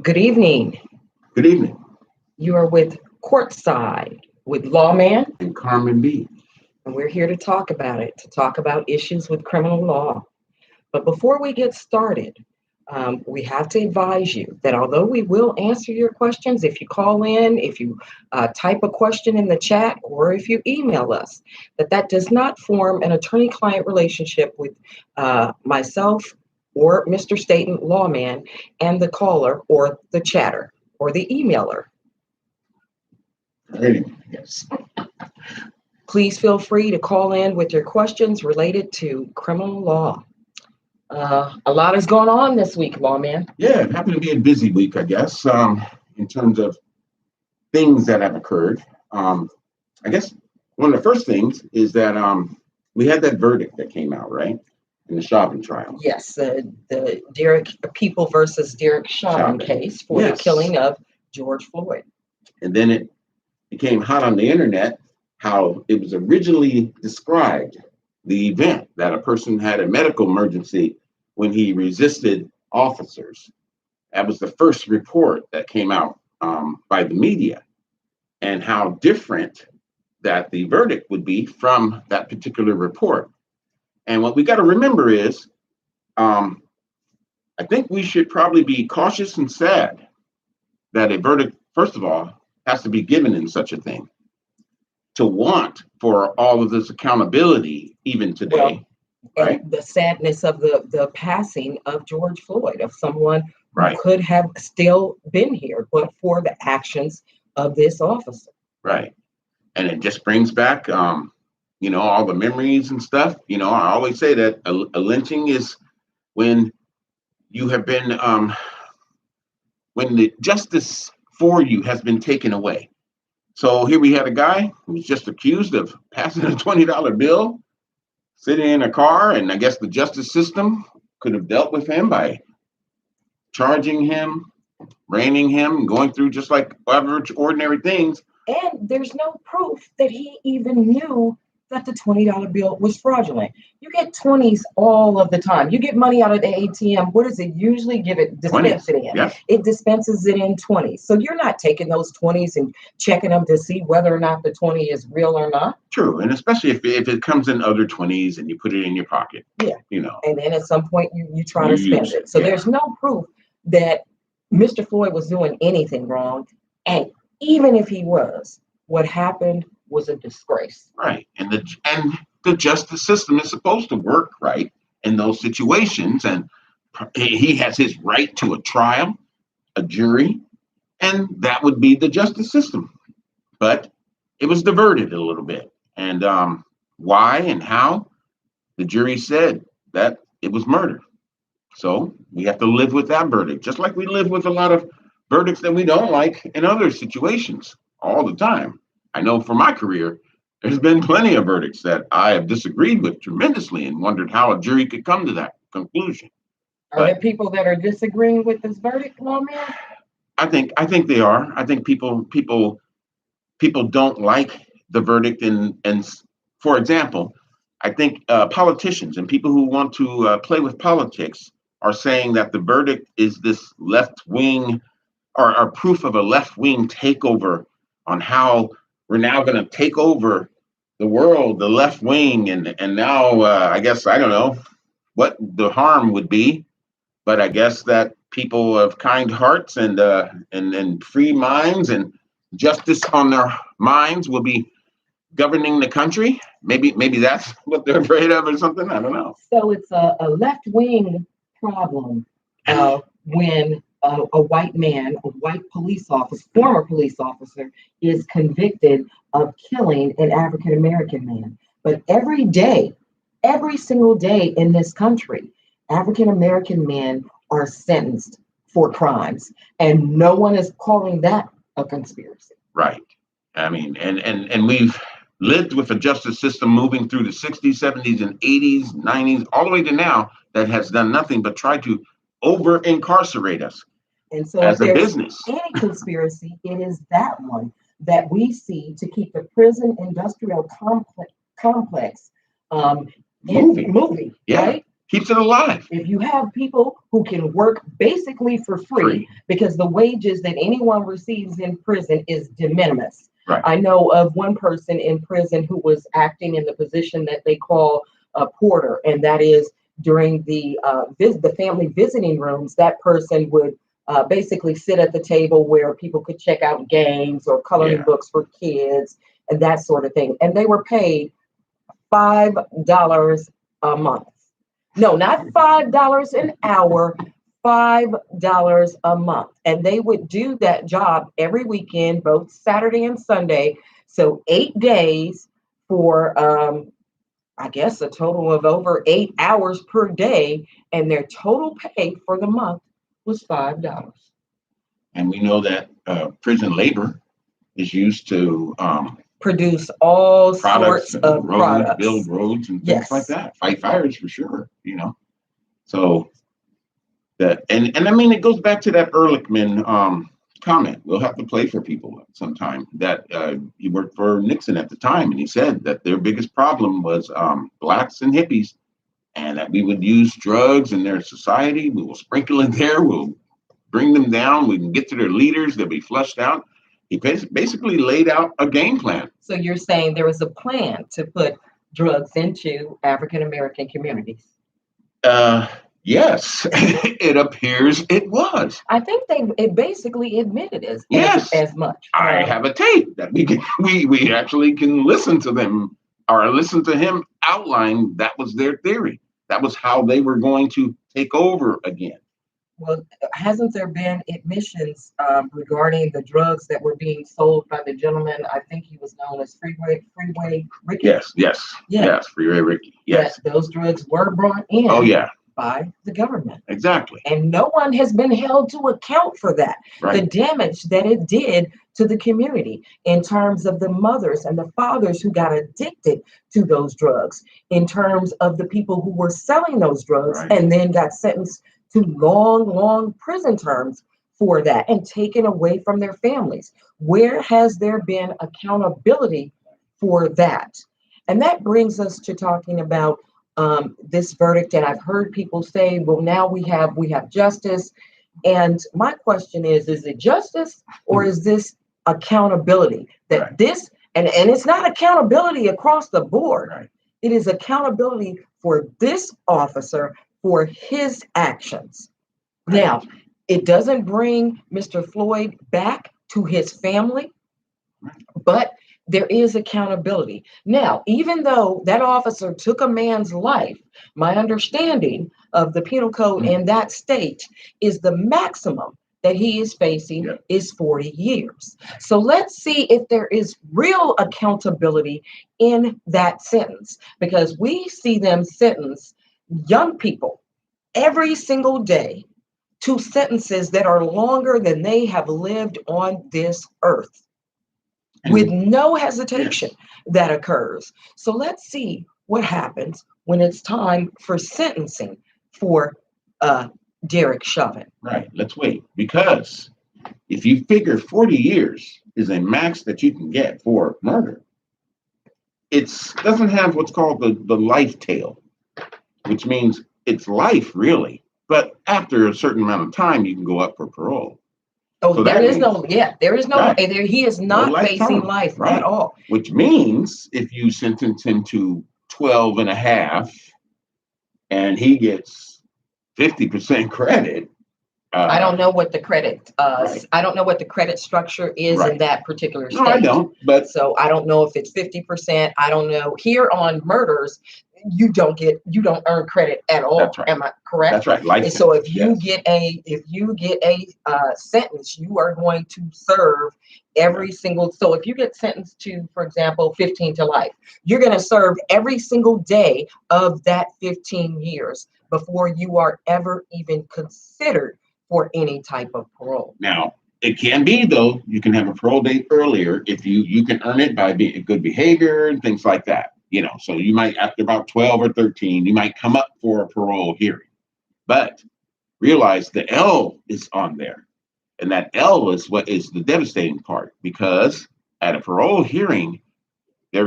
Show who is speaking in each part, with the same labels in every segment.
Speaker 1: Good evening.
Speaker 2: Good evening.
Speaker 1: You are with Courtside with Lawman,
Speaker 2: And Carmen B.
Speaker 1: and we're here to talk about it, to talk about issues with criminal law. But before we get started, we have to advise you that although we will answer your questions, if you call in, if you type a question in the chat, or if you email us, that does not form an attorney-client relationship with myself or Mr. Staten, Lawman, and the caller or the chatter or the emailer.
Speaker 2: Yes.
Speaker 1: Please feel free to call in with your questions related to criminal law. A lot is going on this week, Lawman.
Speaker 2: Yeah, it happened to be a busy week, I guess, in terms of things that have occurred. I guess one of the first things is that we had that verdict that came out, right, in the Chauvin trial.
Speaker 1: Yes, the Derek People versus Derek Chauvin case for the killing of George Floyd.
Speaker 2: And then it became hot on the internet how it was originally described, the event that a person had a medical emergency when he resisted officers. That was the first report that came out by the media, and how different that the verdict would be from that particular report. And what we got to remember is, I think we should probably be cautious and sad that a verdict, first of all, has to be given in such a thing. To want for all of this accountability, even today.
Speaker 1: Well,
Speaker 2: right?
Speaker 1: And the sadness of the passing of George Floyd, of someone
Speaker 2: Right.
Speaker 1: who could have still been here, but for the actions of this officer.
Speaker 2: Right. And it just brings back, all the memories and stuff. I always say that a lynching is when you have been, when the justice for you has been taken away. So here we had a guy who was just accused of passing a $20 bill, sitting in a car, and I guess the justice system could have dealt with him by charging him, reining him, going through just like average, ordinary things.
Speaker 1: And there's no proof that he even knew that the $20 bill was fraudulent. You get 20s all of the time. You get money out of the ATM. What does it usually give it? Dispense it in.
Speaker 2: Yeah.
Speaker 1: It dispenses it in 20s. So you're not taking those 20s and checking them to see whether or not the 20 is real or not.
Speaker 2: True. And especially if it comes in other 20s and you put it in your pocket.
Speaker 1: Yeah.
Speaker 2: And
Speaker 1: then at some point you try to spend it. So there's no proof that Mr. Floyd was doing anything wrong. And even if he was, what happened was a disgrace.
Speaker 2: Right. And the justice system is supposed to work right in those situations. And he has his right to a trial, a jury, and that would be the justice system. But it was diverted a little bit. And why and how? The jury said that it was murder. So we have to live with that verdict, just like we live with a lot of verdicts that we don't like in other situations all the time. I know for my career, there's been plenty of verdicts that I have disagreed with tremendously and wondered how a jury could come to that conclusion.
Speaker 1: Are there people that are disagreeing with this verdict, Lawman?
Speaker 2: I think they are. I think people don't like the verdict, and for example, I think politicians and people who want to play with politics are saying that the verdict is this left wing or proof of a left wing takeover on how we're now going to take over the world, the left wing, and now I guess I don't know what the harm would be, but I guess that people of kind hearts and free minds and justice on their minds will be governing the country. Maybe that's what they're afraid of or something. I don't know.
Speaker 1: So it's a left wing problem when a white man, a white police officer, former police officer, is convicted of killing an African American man. But every day, every single day in this country, African American men are sentenced for crimes, and no one is calling that a conspiracy.
Speaker 2: Right. I mean, and we've lived with a justice system moving through the 60s, 70s, and 80s, 90s, all the way to now that has done nothing but try to over incarcerate us.
Speaker 1: And so
Speaker 2: as
Speaker 1: if
Speaker 2: a
Speaker 1: there's
Speaker 2: business.
Speaker 1: Any conspiracy, it is that one that we see to keep the prison industrial complex moving,
Speaker 2: Yeah.
Speaker 1: right?
Speaker 2: Keeps it alive.
Speaker 1: If you have people who can work basically for free,
Speaker 2: Free.
Speaker 1: because the wages that anyone receives in prison is de minimis.
Speaker 2: Right.
Speaker 1: I know of one person in prison who was acting in the position that they call a porter, and that is during the family visiting rooms. That person would basically sit at the table where people could check out games or coloring
Speaker 2: Yeah.
Speaker 1: books for kids and that sort of thing, and they were paid $5 a month. No, not $5 an hour, $5 a month. And they would do that job every weekend, both Saturday and Sunday. So 8 days for, I guess, a total of over 8 hours per day. And their total pay for the month was $5.
Speaker 2: And we know that prison labor is used to
Speaker 1: Produce all
Speaker 2: products,
Speaker 1: sorts of
Speaker 2: roads,
Speaker 1: products.
Speaker 2: build roads and things like
Speaker 1: Yes.
Speaker 2: that. Fight fires for sure, you know. So that and I mean it goes back to that Ehrlichman comment. We'll have to play for people sometime. That he worked for Nixon at the time, and he said that their biggest problem was blacks and hippies, and that we would use drugs in their society. We will sprinkle in there. We'll bring them down. We can get to their leaders. They'll be flushed out. He basically laid out a game plan.
Speaker 1: So you're saying there was a plan to put drugs into African American communities?
Speaker 2: Yes, it appears it was.
Speaker 1: I think it basically admitted
Speaker 2: Yes.
Speaker 1: as much.
Speaker 2: I have a tape that we actually can listen to them or listen to him outline. That was their theory. That was how they were going to take over again.
Speaker 1: Well, hasn't there been admissions regarding the drugs that were being sold by the gentleman? I think he was known as Freeway Ricky.
Speaker 2: Yes, Freeway Ricky. Yes.
Speaker 1: That those drugs were brought in.
Speaker 2: Oh yeah.
Speaker 1: By the government.
Speaker 2: Exactly.
Speaker 1: And no one has been held to account for that.
Speaker 2: Right.
Speaker 1: The damage that it did to the community in terms of the mothers and the fathers who got addicted to those drugs, in terms of the people who were selling those drugs
Speaker 2: Right.
Speaker 1: and then got sentenced to long prison terms for that and taken away from their families. Where has there been accountability for that? And that brings us to talking about this verdict. And I've heard people say, well, now we have justice. And my question is it justice or is this accountability? That
Speaker 2: Right.
Speaker 1: this, and it's not accountability across the board.
Speaker 2: Right.
Speaker 1: It is accountability for this officer for his actions.
Speaker 2: Right.
Speaker 1: Now, it doesn't bring Mr. Floyd back to his family, but there is accountability. Now, even though that officer took a man's life, my understanding of the penal code in that state is the maximum that he is facing is 40 years. So let's see if there is real accountability in that sentence, because we see them sentence young people every single day to sentences that are longer than they have lived on this earth. With no hesitation that occurs. So let's see what happens when it's time for sentencing for Derek Chauvin.
Speaker 2: Right. Let's wait. Because if you figure 40 years is a max that you can get for murder, it doesn't have what's called the life tail, which means it's life really. But after a certain amount of time, you can go up for parole.
Speaker 1: Oh,
Speaker 2: So
Speaker 1: there
Speaker 2: that
Speaker 1: is
Speaker 2: means-
Speaker 1: no,
Speaker 2: Right.
Speaker 1: he is not
Speaker 2: life
Speaker 1: facing
Speaker 2: term.
Speaker 1: life
Speaker 2: Right.
Speaker 1: at all.
Speaker 2: Which means if you sentence him to 12 and a half and he gets 50% credit.
Speaker 1: I don't know what the credit,
Speaker 2: Right.
Speaker 1: I don't know what the credit structure is in
Speaker 2: Right.
Speaker 1: that particular state.
Speaker 2: No, I don't. But
Speaker 1: So I don't know if it's 50%. I don't know. Here on murders, you don't earn credit at all.
Speaker 2: That's right.
Speaker 1: Am I correct?
Speaker 2: that's right. Life
Speaker 1: And so if
Speaker 2: sentence,
Speaker 1: you
Speaker 2: yes.
Speaker 1: get a sentence, you are going to serve every single. So if you get sentenced to, for example, 15 to life, you're going to serve every single day of that 15 years before you are ever even considered for any type of parole.
Speaker 2: Now, it can be though, you can have a parole date earlier if you can earn it by being good behavior and things like that. So you might, after about 12 or 13, you might come up for a parole hearing. But realize the L is on there. And that L is what is the devastating part, because at a parole hearing, they're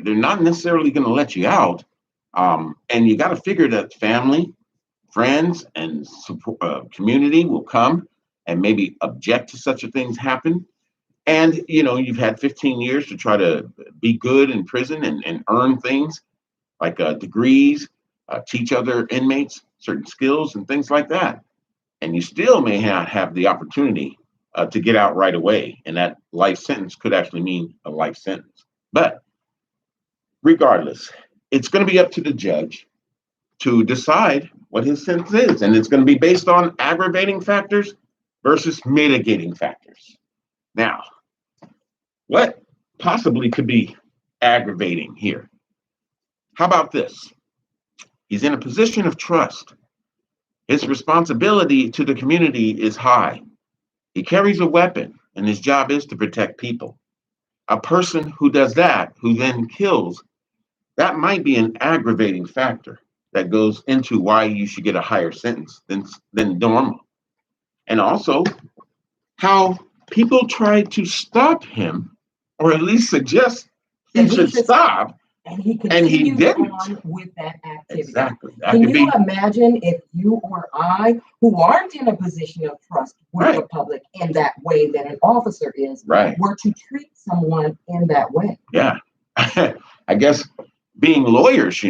Speaker 2: not necessarily going to let you out, And you got to figure that family, friends, and support, community will come and maybe object to such a things happen. And you've had 15 years to try to be good in prison and earn things like degrees, teach other inmates certain skills and things like that. And you still may not have the opportunity to get out right away. And that life sentence could actually mean a life sentence. But regardless, it's going to be up to the judge to decide what his sentence is. And it's going to be based on aggravating factors versus mitigating factors. Now, what possibly could be aggravating here? How about this? He's in a position of trust. His responsibility to the community is high. He carries a weapon, and his job is to protect people. A person who does that, who then kills, that might be an aggravating factor that goes into why you should get a higher sentence than normal. And also, how people try to stop him, or at least suggest he should stop,
Speaker 1: and he
Speaker 2: and he
Speaker 1: continues
Speaker 2: didn't.
Speaker 1: on with that activity.
Speaker 2: Exactly. That
Speaker 1: Can
Speaker 2: could
Speaker 1: you
Speaker 2: be
Speaker 1: imagine if you or I, who aren't in a position of trust with the
Speaker 2: right.
Speaker 1: public in that way that an officer is,
Speaker 2: Right.
Speaker 1: were to treat someone in that way?
Speaker 2: Yeah. I guess being lawyers,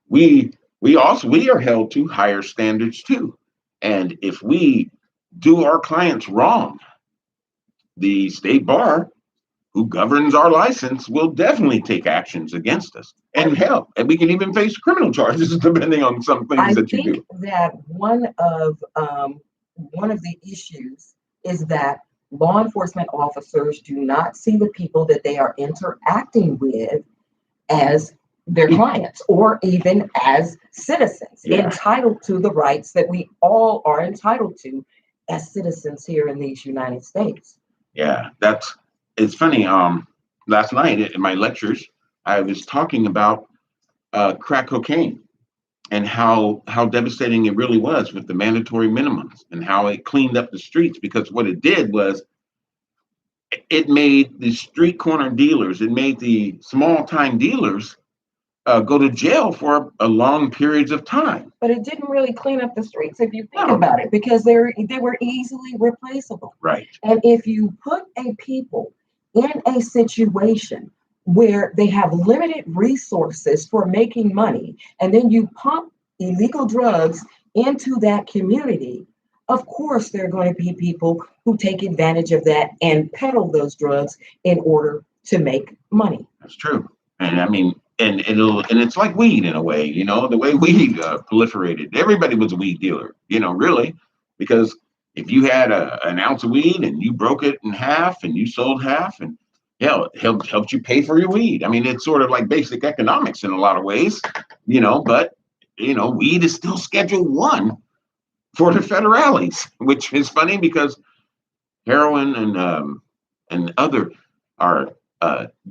Speaker 2: we are held to higher standards too. And if we do our clients wrong, the state bar, who governs our license, will definitely take actions against us and help. And we can even face criminal charges depending on some things that you do.
Speaker 1: I think that one of the issues is that law enforcement officers do not see the people that they are interacting with as their clients or even as citizens entitled to the rights that we all are entitled to as citizens here in these United States.
Speaker 2: Yeah, it's funny. Last night in my lectures, I was talking about crack cocaine and how devastating it really was with the mandatory minimums and how it cleaned up the streets, because what it did was it made the street corner dealers, it made the small time dealers go to jail for a long periods of time.
Speaker 1: But it didn't really clean up the streets if you think about it, because they were easily replaceable.
Speaker 2: Right.
Speaker 1: And if you put a people in a situation where they have limited resources for making money, and then you pump illegal drugs into that community, of course there are going to be people who take advantage of that and peddle those drugs in order to make money.
Speaker 2: That's true. And I mean, and it's like weed in a way, the way weed proliferated. Everybody was a weed dealer, really, because if you had an ounce of weed and you broke it in half and you sold half, and it helped you pay for your weed. I mean, it's sort of like basic economics in a lot of ways, but weed is still Schedule 1 for the federales, which is funny because heroin and other are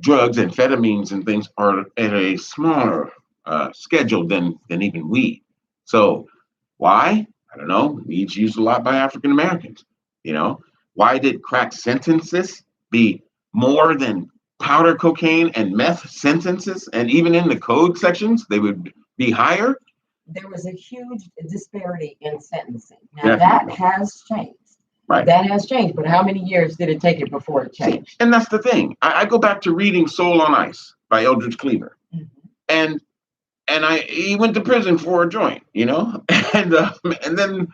Speaker 2: drugs, amphetamines and things are at a smaller schedule than even weed. So why? I don't know. Weed's used a lot by African Americans. Why did crack sentences be more than powder cocaine and meth sentences? And even in the code sections, they would be higher.
Speaker 1: There was a huge disparity in sentencing. Now that has changed.
Speaker 2: Right.
Speaker 1: That has changed, but how many years did it take it before it changed?
Speaker 2: And that's the thing. I go back to reading Soul on Ice by Eldridge Cleaver. Mm-hmm. And he went to prison for a joint, and then,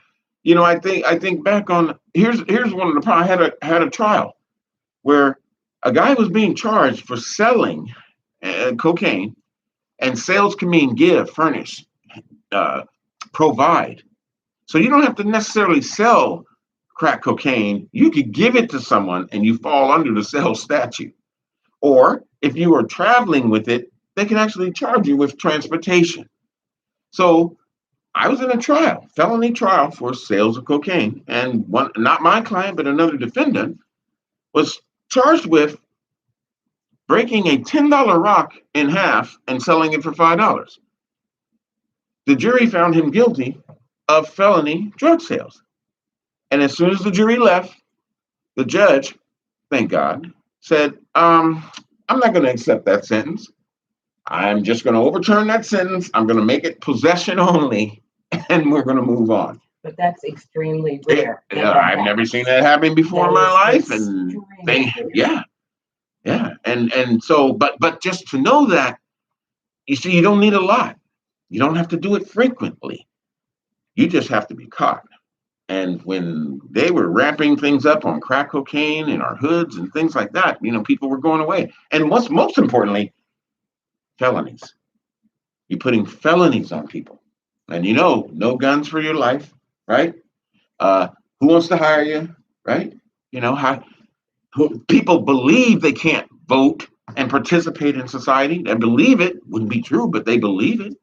Speaker 2: I think back on, here's one of the problems. I had a trial where a guy was being charged for selling cocaine, and sales can mean give, furnish, provide. So you don't have to necessarily sell crack cocaine. You could give it to someone and you fall under the sales statute. Or if you are traveling with it, they can actually charge you with transportation. So I was in a felony trial for sales of cocaine, and one, not my client, but another defendant was charged with breaking a $10 rock in half and selling it for $5. The jury found him guilty of felony drug sales. And as soon as the jury left, the judge, thank God, said, I'm not going to accept that sentence I'm just going to overturn that sentence. I'm going to make it possession only, and we're going to move on.
Speaker 1: But that's extremely rare.
Speaker 2: Yeah, I've never seen that happen before in my life, and yeah, yeah, and so, but just to know that, you see, you don't need a lot. You don't have to do it frequently. You just have to be caught. And when they were wrapping things up on crack cocaine in our hoods and things like that, people were going away. And what's most importantly, felonies. You're putting felonies on people. And no guns for your life, right? Who wants to hire you, right? People believe they can't vote and participate in society. They believe it. Wouldn't be true, but they believe it.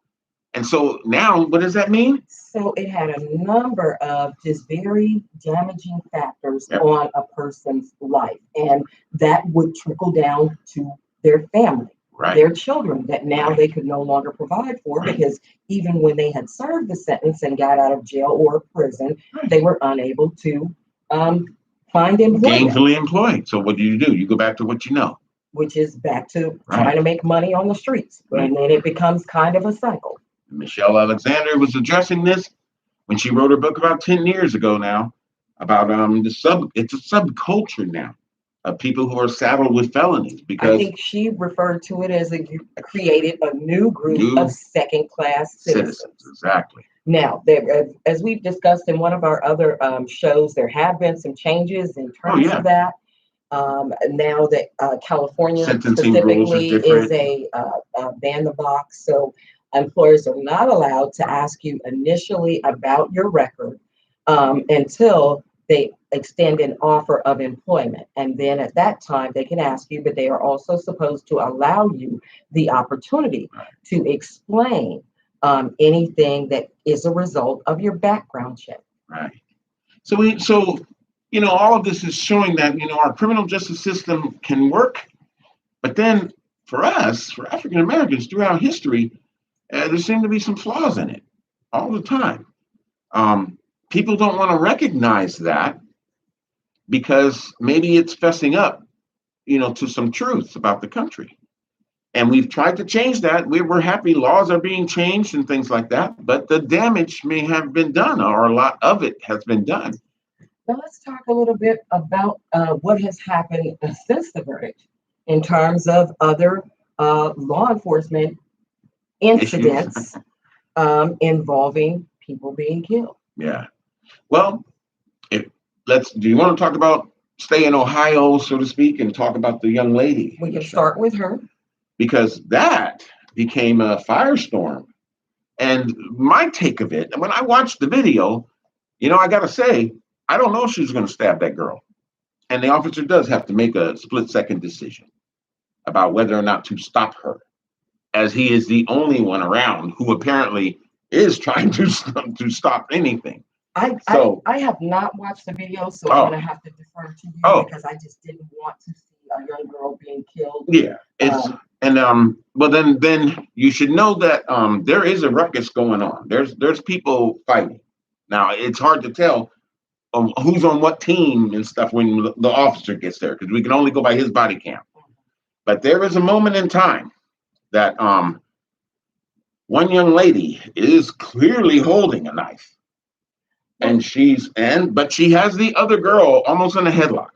Speaker 2: And so now, what does that mean?
Speaker 1: So it had a number of just very damaging factors on a person's life. And that would trickle down to their family, their children, that now they could no longer provide for, because even when they had served the sentence and got out of jail or prison, they were unable to find employment.
Speaker 2: Gainfully employed. So what do? You go back to what you know.
Speaker 1: Which is back to trying to make money on the streets. And then it becomes kind of a cycle.
Speaker 2: Michelle Alexander was addressing this when she wrote her book about 10 years ago now, about it's a subculture now of people who are saddled with felonies. Because I
Speaker 1: think she referred to it as created a new group of second-class citizens.
Speaker 2: Exactly.
Speaker 1: Now, as we've discussed in one of our other shows, there have been some changes in terms of that. Now that California
Speaker 2: sentencing
Speaker 1: specifically is a ban the box, so employers are not allowed to ask you initially about your record until they extend an offer of employment. And then at that time, they can ask you, but they are also supposed to allow you the opportunity to explain anything that is a result of your background check.
Speaker 2: Right. So all of this is showing that, our criminal justice system can work. But then for us, for African Americans throughout history, there seem to be some flaws in it all the time. People don't want to recognize that because maybe it's fessing up, to some truths about the country. And we've tried to change that. We're happy laws are being changed and things like that, but the damage may have been done, or a lot of it has been done.
Speaker 1: Now let's talk a little bit about what has happened since the verdict in terms of other law enforcement incidents involving people being killed.
Speaker 2: Yeah. Well, do you want to talk about stay in Ohio, so to speak, and talk about the young lady?
Speaker 1: We can start with her.
Speaker 2: Because that became a firestorm. And my take of it, when I watched the video, I got to say, I don't know if she was going to stab that girl. And the officer does have to make a split-second decision about whether or not to stop her, as he is the only one around who apparently is trying to stop anything.
Speaker 1: I have not watched the video, so I'm going to have to defer to you because I just didn't want to see a young girl being killed.
Speaker 2: Yeah, well then you should know that there is a ruckus going on. There's people fighting. Now it's hard to tell who's on what team and stuff when the officer gets there, because we can only go by his body cam. But there is a moment in time that one young lady is clearly holding a knife. And but she has the other girl almost in a headlock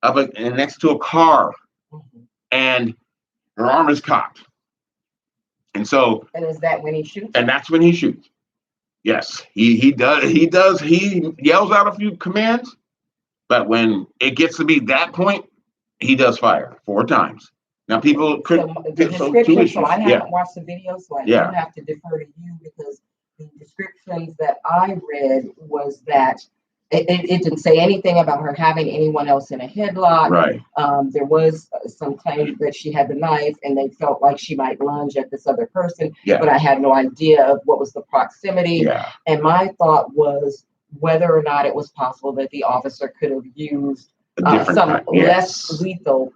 Speaker 2: and next to a car, and her arm is cocked. And
Speaker 1: is that when he shoots?
Speaker 2: And that's when he shoots. Yes, he does. He yells out a few commands, but when it gets to be that point, he does fire 4 times. Now people could
Speaker 1: so I haven't watched the video, so I don't have to defer to you, because the descriptions that I read was that it didn't say anything about her having anyone else in a headlock.
Speaker 2: Right.
Speaker 1: There was some claim that she had the knife and they felt like she might lunge at this other person, but I had no idea of what was the proximity.
Speaker 2: Yeah.
Speaker 1: And my thought was whether or not it was possible that the officer could have used some less lethal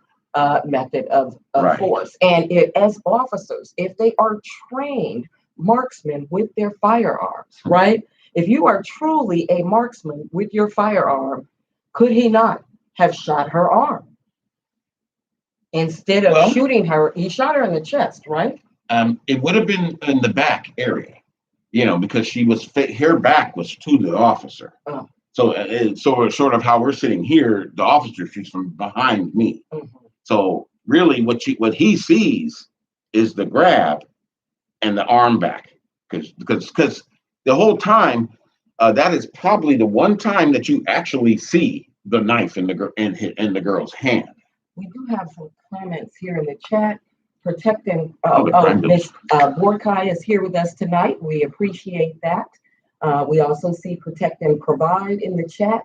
Speaker 1: method of force. And as officers, if they are trained marksmen with their firearms, right? If you are truly a marksman with your firearm, could he not have shot her arm? Instead of shooting her, he shot her in the chest, right?
Speaker 2: It would have been in the back area, because her back was to the officer.
Speaker 1: Oh.
Speaker 2: So it's sort of how we're sitting here. The officer shoots from behind me.
Speaker 1: Mm-hmm.
Speaker 2: So really, what he sees is the grab and the arm back, because the whole time, that is probably the one time that you actually see the knife in the girl's hand.
Speaker 1: We do have some comments here in the chat. Protecting,
Speaker 2: Miss
Speaker 1: Borkai is here with us tonight. We appreciate that. We also see Protect and Provide in the chat.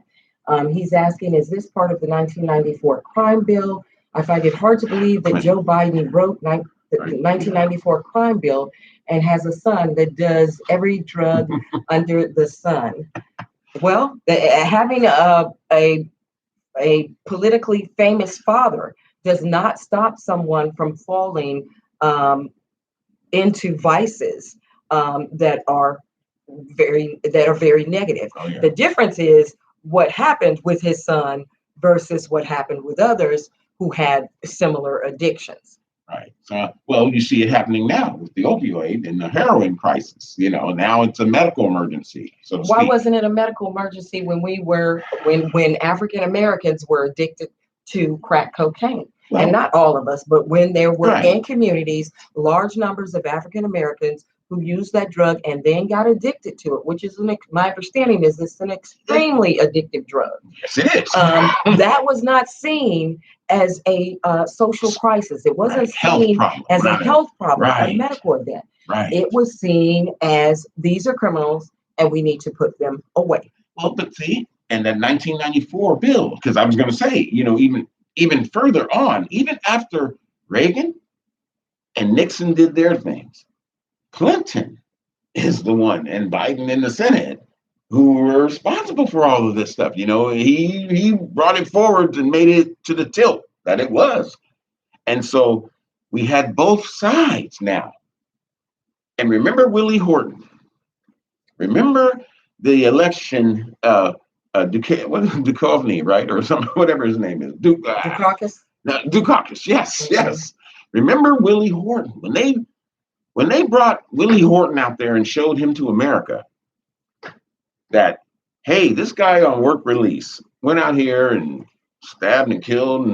Speaker 1: He's asking, is this part of the 1994 crime bill? I find it hard to believe that Joe Biden wrote the 1994 crime bill and has a son that does every drug under the sun. Well, having a politically famous father does not stop someone from falling into vices that are very negative.
Speaker 2: Oh, yeah.
Speaker 1: The difference is what happened with his son versus what happened with others who had similar addictions.
Speaker 2: Right. So, well, you see it happening now with the opioid and the heroin crisis. Now it's a medical emergency. So
Speaker 1: why wasn't it a medical emergency when African Americans were addicted to crack cocaine? Well, and not all of us, but when there were in communities, large numbers of African Americans who used that drug and then got addicted to it, which is my understanding is it's an extremely addictive drug.
Speaker 2: Yes, it is.
Speaker 1: That was not seen as a social crisis. It wasn't seen as a health problem, a medical event.
Speaker 2: Right.
Speaker 1: It was seen as these are criminals and we need to put them away.
Speaker 2: Well, but see, and that 1994 bill, because I was going to say, even further on, even after Reagan and Nixon did their things, Clinton is the one, and Biden in the Senate, who were responsible for all of this stuff. He brought it forward and made it to the tilt that it was. And so we had both sides now. And remember Willie Horton. Remember the election, Duchovny, right? Or something, whatever his name is.
Speaker 1: Dukakis?
Speaker 2: Dukakis, yes, yes. Remember Willie Horton. When they brought Willie Horton out there and showed him to America that, hey, this guy on work release went out here and stabbed and killed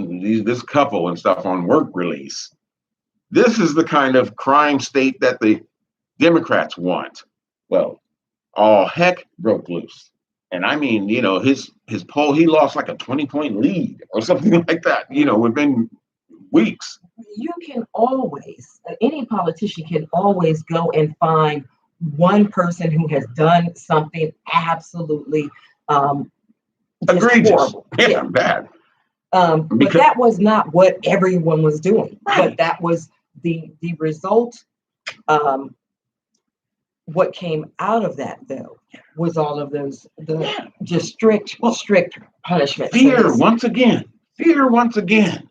Speaker 2: this couple and stuff on work release. This is the kind of crime state that the Democrats want. Well, all heck broke loose. And I mean, his poll, he lost like a 20-point lead or something like that, within weeks.
Speaker 1: You can always, any politician can always go and find one person who has done something absolutely
Speaker 2: egregious.
Speaker 1: Horrible.
Speaker 2: Yeah, bad.
Speaker 1: But that was not what everyone was doing. Right. But that was the result. What came out of that, though, was all of those just strict punishment.
Speaker 2: Fear once again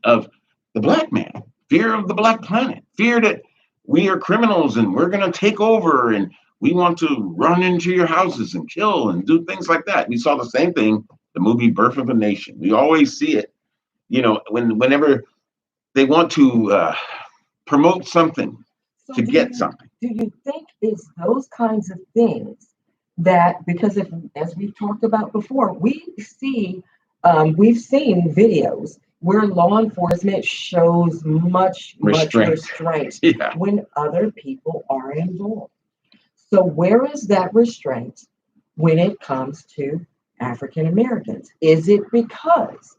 Speaker 2: of the black man. Fear of the black planet. Fear that we are criminals and we're going to take over and we want to run into your houses and kill and do things like that. We saw the same thing, the movie Birth of a Nation. We always see it, whenever they want to promote something to get something.
Speaker 1: Do you think it's those kinds of things that, because as we've talked about before, we've seen videos where law enforcement shows much restraint when other people are involved. So where is that restraint when it comes to African Americans? Is it because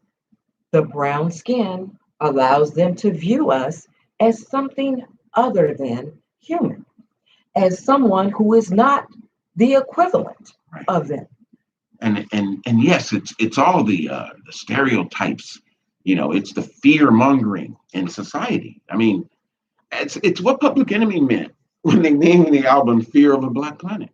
Speaker 1: the brown skin allows them to view us as something other than human, as someone who is not the equivalent of them?
Speaker 2: And yes, it's all the stereotypes. It's the fear mongering in society. I mean, it's what Public Enemy meant when they named the album "Fear of a Black Planet."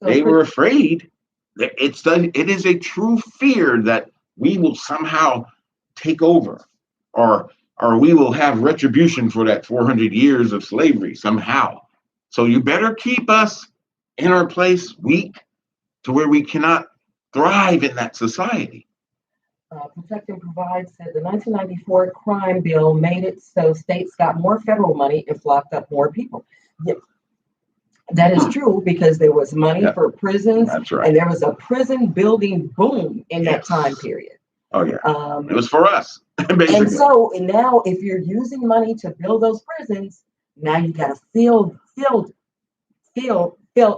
Speaker 2: So they were afraid that it is a true fear that we will somehow take over, or we will have retribution for that 400 years of slavery somehow. So you better keep us in our place, weak, to where we cannot thrive in that society.
Speaker 1: Protect and Provide said the 1994 crime bill made it so states got more federal money and locked up more people. Yeah, that is true because there was money
Speaker 2: Yep.
Speaker 1: for prisons,
Speaker 2: That's right.
Speaker 1: and there was a prison building boom in that time period.
Speaker 2: Oh yeah.
Speaker 1: Um,
Speaker 2: It was for us, basically.
Speaker 1: and now, if you're using money to build those prisons, now you got to fill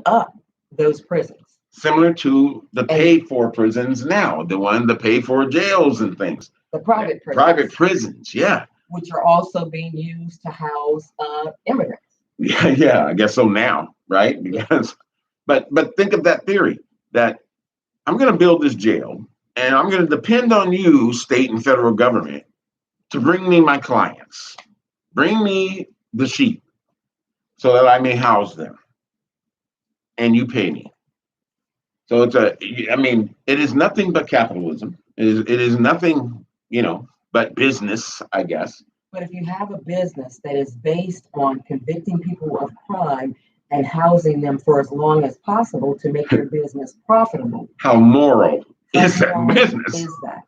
Speaker 1: up those prisons.
Speaker 2: Similar to the
Speaker 1: And
Speaker 2: paid for prisons now, the one that paid for jails and things.
Speaker 1: the private
Speaker 2: Private
Speaker 1: prisons,
Speaker 2: prisons, yeah.
Speaker 1: which are also being used to house immigrants.
Speaker 2: Yeah, yeah, I guess so now, right? Because but think of that theory that I'm gonna build this jail and I'm gonna depend on you, state and federal government, to bring me my clients. Bring me the sheep so that I may house them. And you pay me. So I mean, it is nothing but capitalism. It is nothing, but business, I guess.
Speaker 1: But if you have a business that is based on convicting people of crime and housing them for as long as possible to make your business profitable,
Speaker 2: How moral
Speaker 1: how
Speaker 2: is that
Speaker 1: moral
Speaker 2: business?
Speaker 1: is that?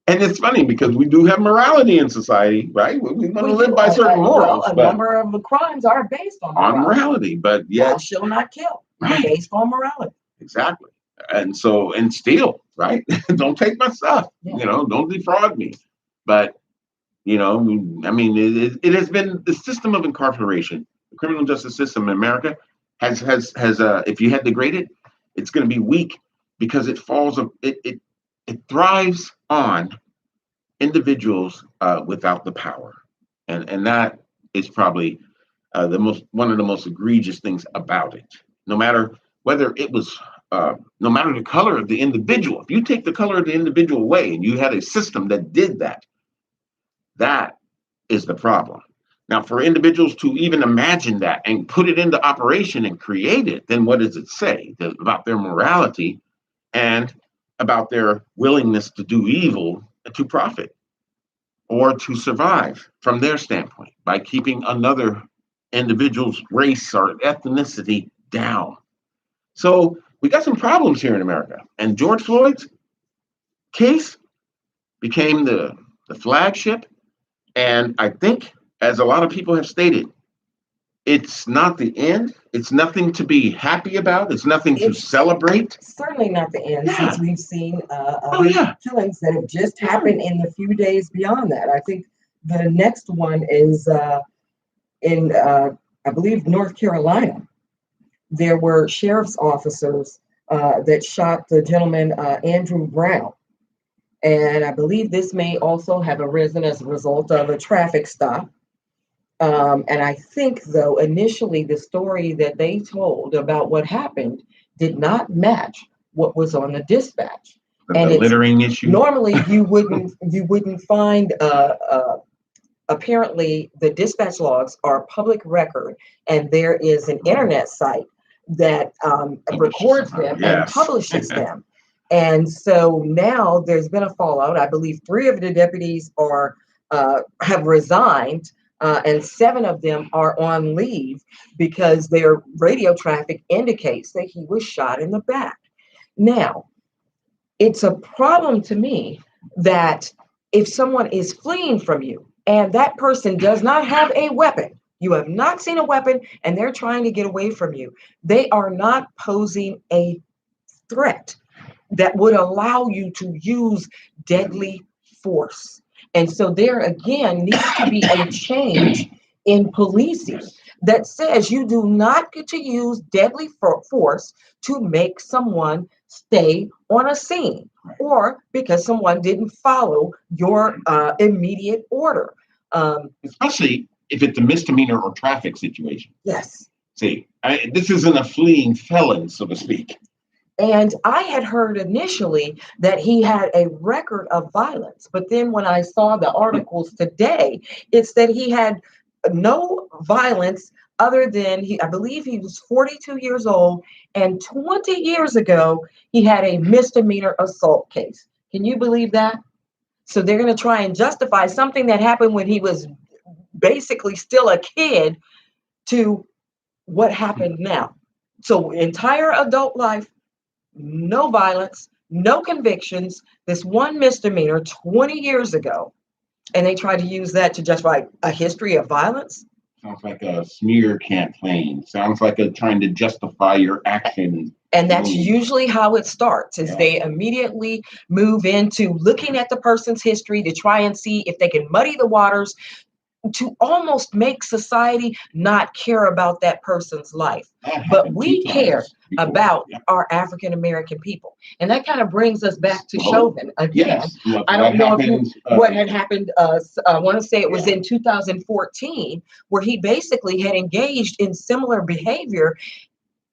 Speaker 2: And it's funny because we do have morality in society, right? We want to live by certain morals,
Speaker 1: a
Speaker 2: but
Speaker 1: number of the crimes are based on
Speaker 2: on
Speaker 1: morality.
Speaker 2: morality, but
Speaker 1: Thou
Speaker 2: yet,
Speaker 1: shalt not kill,
Speaker 2: right,
Speaker 1: based on morality.
Speaker 2: exactly. And steal, right? Don't take my stuff,
Speaker 1: Yeah.
Speaker 2: don't defraud me. But, I mean, it has been the system of incarceration, the criminal justice system in America has if you had to grade it, it's going to be weak because it thrives on individuals without the power, and that is probably one of the most egregious things about it. No matter whether it was, no matter the color of the individual, if you take the color of the individual away and you had a system that did that, that is the problem. Now, for individuals to even imagine that and put it into operation and create it, then what does it say about their morality and about their willingness to do evil to profit or to survive from their standpoint by keeping another individual's race or ethnicity down? So we got some problems here in America. And George Floyd's case became the flagship. And I think, as a lot of people have stated, it's not the end. It's nothing to be happy about. It's nothing to celebrate.
Speaker 1: Certainly not the end,
Speaker 2: Yeah.
Speaker 1: since we've seen
Speaker 2: Oh, yeah.
Speaker 1: killings that have just happened in the few days beyond that. I think the next one is in, I believe, North Carolina. There were sheriff's officers that shot the gentleman, Andrew Brown. And I believe this may also have arisen as a result of a traffic stop. And I think, though, initially the story that they told about what happened did not match what was on the dispatch. And
Speaker 2: The
Speaker 1: it's
Speaker 2: littering issue.
Speaker 1: normally you wouldn't find. Apparently, the dispatch logs are public record, and there is an internet site that records them and
Speaker 2: Yes.
Speaker 1: publishes them. And so now there's been a fallout. I believe 3 of the deputies have resigned, and 7 of them are on leave because their radio traffic indicates that he was shot in the back. Now, it's a problem to me that if someone is fleeing from you and that person does not have a weapon, you have not seen a weapon, and they're trying to get away from you, they are not posing a threat that would allow you to use deadly force. And so there again needs to be a change in policing that says you do not get to use deadly force to make someone stay on a scene or because someone didn't follow your immediate order.
Speaker 2: Especially if it's a misdemeanor or traffic situation.
Speaker 1: Yes.
Speaker 2: See, this isn't a fleeing felon, so to speak.
Speaker 1: And I had heard initially that he had a record of violence, but then when I saw the articles today, it's that he had no violence other than I believe he was 42 years old, and 20 years ago, he had a misdemeanor assault case. Can you believe that? So they're going to try and justify something that happened when he was basically still a kid to what happened now. So entire adult life, no violence, no convictions, this one misdemeanor 20 years ago. And they tried to use that to justify a history of violence.
Speaker 2: Sounds like a smear campaign. Sounds like a trying to justify your action.
Speaker 1: And that's usually how it starts, is
Speaker 2: Yeah.
Speaker 1: they immediately move into looking at the person's history to try and see if they can muddy the waters to almost make society not care about that person's life. But we care about our African American people. And that kind of brings us back to Chauvin again.
Speaker 2: Yes.
Speaker 1: I don't know what had happened. I want to say it was in 2014, where he basically had engaged in similar behavior,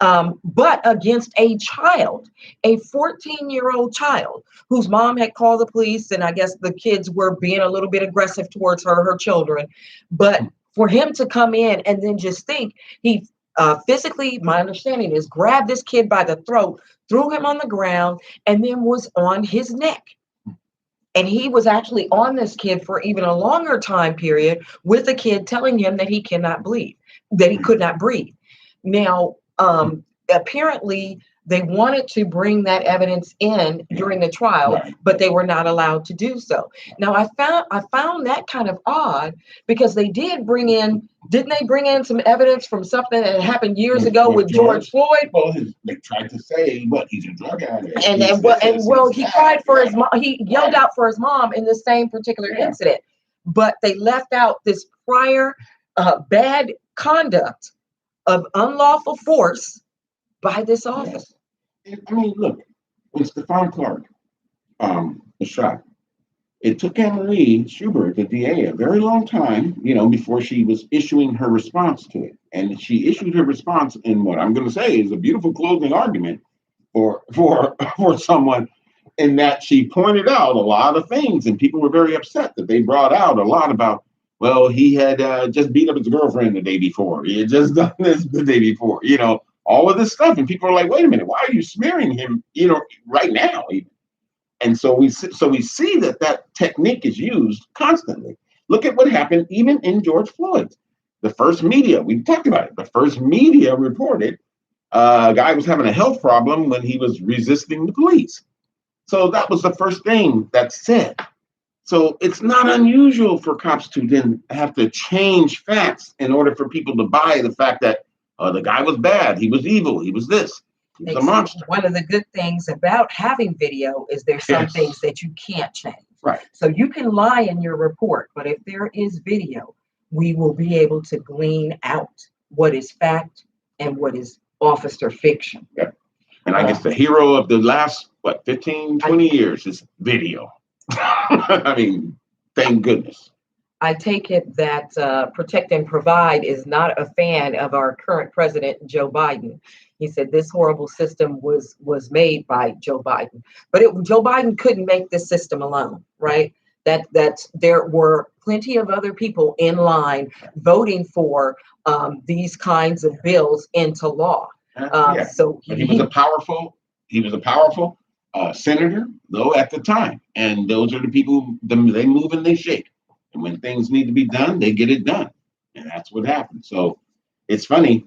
Speaker 1: but against a child, a 14-year-old child whose mom had called the police. And I guess the kids were being a little bit aggressive towards her children. But for him to come in and then just think he physically, my understanding is, grabbed this kid by the throat, threw him on the ground, and then was on his neck. And he was actually on this kid for even a longer time period, with the kid telling him that he cannot breathe, that he could not breathe. Now, apparently they wanted to bring that evidence in during the trial, but they were not allowed to do so. Now, I found that kind of odd, because they didn't they bring in some evidence from something that happened years ago with George Floyd?
Speaker 2: Well, they tried to say, he's a drug addict.
Speaker 1: He cried for his mom. He yelled out for his mom in the same particular incident, but they left out this prior bad conduct of unlawful force by this officer.
Speaker 2: I mean, look, when Stephon Clark was shot, it took Anne-Marie Schubert, the DA, a very long time, before she was issuing her response to it. And she issued her response in what I'm going to say is a beautiful closing argument for someone, in that she pointed out a lot of things, and people were very upset that they brought out a lot about, well, he had just beat up his girlfriend the day before. He had just done this the day before, all of this stuff. And people are like, wait a minute, why are you smearing him, right now? And so we see that technique is used constantly. Look at what happened even in George Floyd. The first media, we talked about it, the first media reported a guy was having a health problem when he was resisting the police. So that was the first thing that's said. So it's not unusual for cops to then have to change facts in order for people to buy the fact that the guy was bad, he was evil, he was this, he was a monster.
Speaker 1: One of the good things about having video is there's some things that you can't change.
Speaker 2: Right.
Speaker 1: So you can lie in your report, but if there is video, we will be able to glean out what is fact and what is officer fiction.
Speaker 2: Yeah. And I guess the hero of the last, 15, 20 years is video. I mean, thank goodness.
Speaker 1: I take it that Protect and Provide is not a fan of our current president, Joe Biden. He said this horrible system was made by Joe Biden, but Joe Biden couldn't make this system alone, right? That there were plenty of other people in line voting for these kinds of bills into law. So
Speaker 2: he was a powerful senator, though, at the time. And those are the people, they move and they shake. And when things need to be done, they get it done. And that's what happens. So it's funny,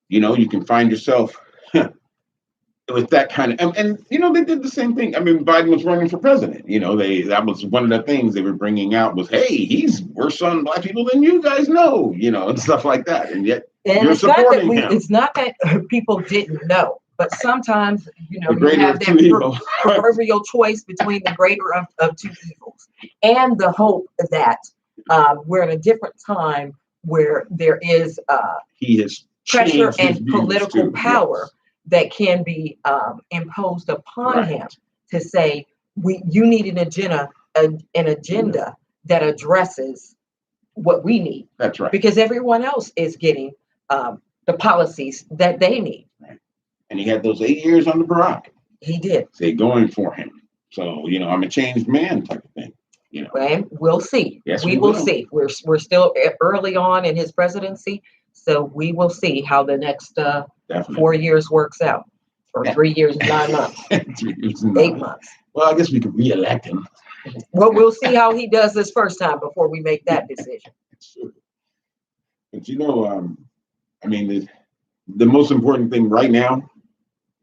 Speaker 2: you can find yourself with that kind of, and they did the same thing. I mean, Biden was running for president. That was one of the things they were bringing out was, hey, he's worse on Black people than you guys know, and stuff like that. And yet you're supporting him.
Speaker 1: It's not that people didn't know. But sometimes, you have
Speaker 2: that
Speaker 1: proverbial choice between the greater of two evils, and the hope that we're in a different time where there is pressure and political power that can be imposed upon him to say, you need an agenda that addresses what we need.
Speaker 2: That's right.
Speaker 1: Because everyone else is getting the policies that they need.
Speaker 2: Right. And he had those 8 years under Barack.
Speaker 1: He did.
Speaker 2: Say going for him. So, I'm a changed man type of thing.
Speaker 1: And we'll see.
Speaker 2: Yes,
Speaker 1: we will see. We're still early on in his presidency. So we will see how the next 4 years works out. Or 3 years and 9 months.
Speaker 2: 3 years and
Speaker 1: 8 months.
Speaker 2: Well, I guess we could re-elect him.
Speaker 1: Well, we'll see how he does this first time before we make that decision.
Speaker 2: But I mean, the most important thing right now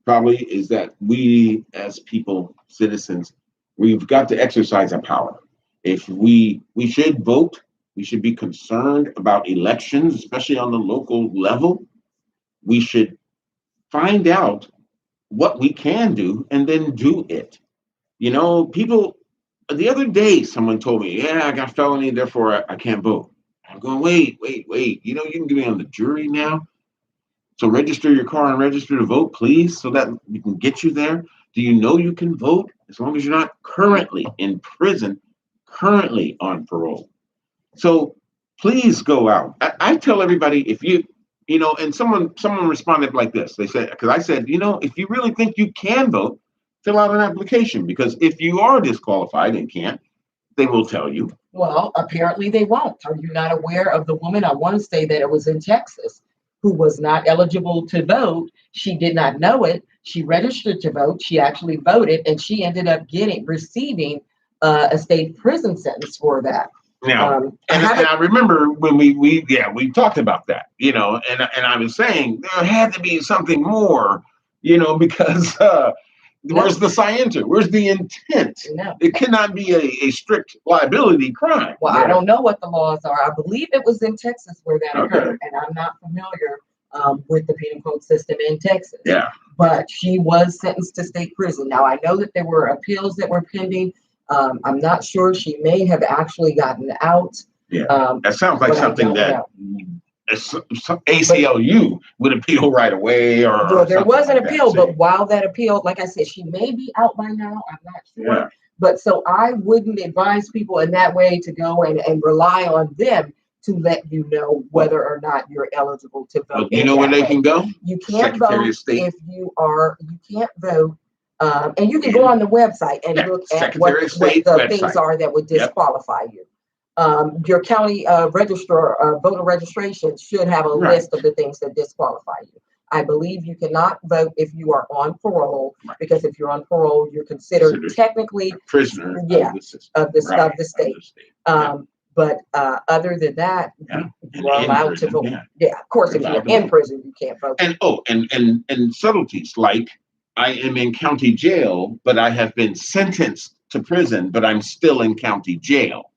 Speaker 2: probably is that we as people, citizens, we've got to exercise our power. If we should vote, We should be concerned about elections, especially on the local level. We should find out what we can do and then do it. People, the other day, someone told me, yeah, I got felony, therefore I can't vote. I'm going, wait. You can get me on the jury now. So register your car and register to vote, please, so that we can get you there. Do you know you can vote as long as you're not currently in prison, currently on parole? So please go out. I tell everybody, if and someone responded like this. They said, because I said, if you really think you can vote, fill out an application, because if you are disqualified and can't, they will tell you.
Speaker 1: Well, apparently they won't. Are you not aware of the woman? I want to say that it was in Texas, who was not eligible to vote. She did not know it. She registered to vote. She actually voted, and she ended up receiving a state prison sentence for that.
Speaker 2: Now, and I remember when we talked about that, and I was saying there had to be something more, because where's the scienter? Where's the intent?
Speaker 1: No.
Speaker 2: It cannot be a strict liability crime.
Speaker 1: Well, I don't know what the laws are. I believe it was in Texas where that occurred, and I'm not familiar with the penal code system in Texas.
Speaker 2: Yeah.
Speaker 1: But she was sentenced to state prison. Now, I know that there were appeals that were pending. I'm not sure. She may have actually gotten out.
Speaker 2: Yeah, that sounds like something that ACLU would appeal right away.
Speaker 1: Well, there was an appeal, but while that appeal, like I said, she may be out by now. I'm not sure.
Speaker 2: Yeah.
Speaker 1: But so I wouldn't advise people in that way to go and rely on them to let you know whether or not you're eligible to vote.
Speaker 2: You know where they can go?
Speaker 1: You can't vote if you can't vote. And you can go on the website and look at what the things are that would disqualify you. Your county voter registration should have a list of the things that disqualify you. I believe you cannot vote if you are on parole, because if you're on parole, you're considered technically
Speaker 2: a prisoner
Speaker 1: of the state. But other than that, you are allowed to vote. Yeah, of course, if you're in prison, you can't vote.
Speaker 2: And subtleties like, I am in county jail, but I have been sentenced to prison, but I'm still in county jail.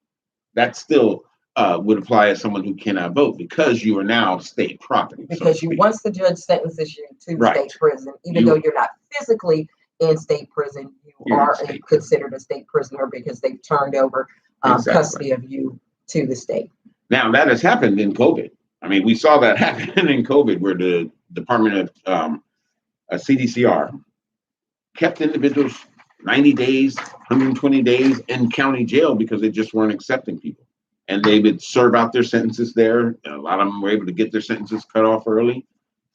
Speaker 2: That still would apply as someone who cannot vote, because you are now state property.
Speaker 1: Because once the judge sentences you to state prison, even though you're not physically in state prison, you are considered a state prisoner, because they've turned over custody of you to the state.
Speaker 2: Now, that has happened in COVID. I mean, we saw that happen in COVID, where the Department of CDCR kept individuals 90 days, 120 days in county jail because they just weren't accepting people. And they would serve out their sentences there. A lot of them were able to get their sentences cut off early.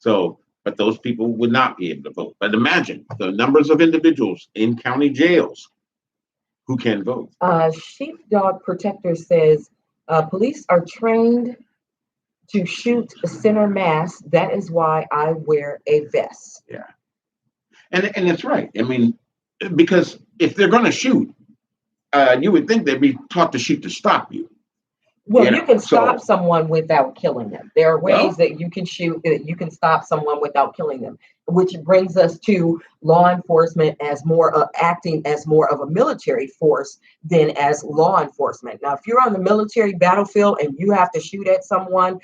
Speaker 2: But those people would not be able to vote. But imagine the numbers of individuals in county jails who can vote.
Speaker 1: Sheepdog Protector says, police are trained to shoot center mass. That is why I wear a vest.
Speaker 2: Yeah. And it's right. I mean, because if they're going to shoot, you would think they'd be taught to shoot to stop you.
Speaker 1: Well, you can stop someone without killing them. There are ways that you can shoot, that you can stop someone without killing them, which brings us to law enforcement as acting as more of a military force than as law enforcement. Now, if you're on the military battlefield and you have to shoot at someone,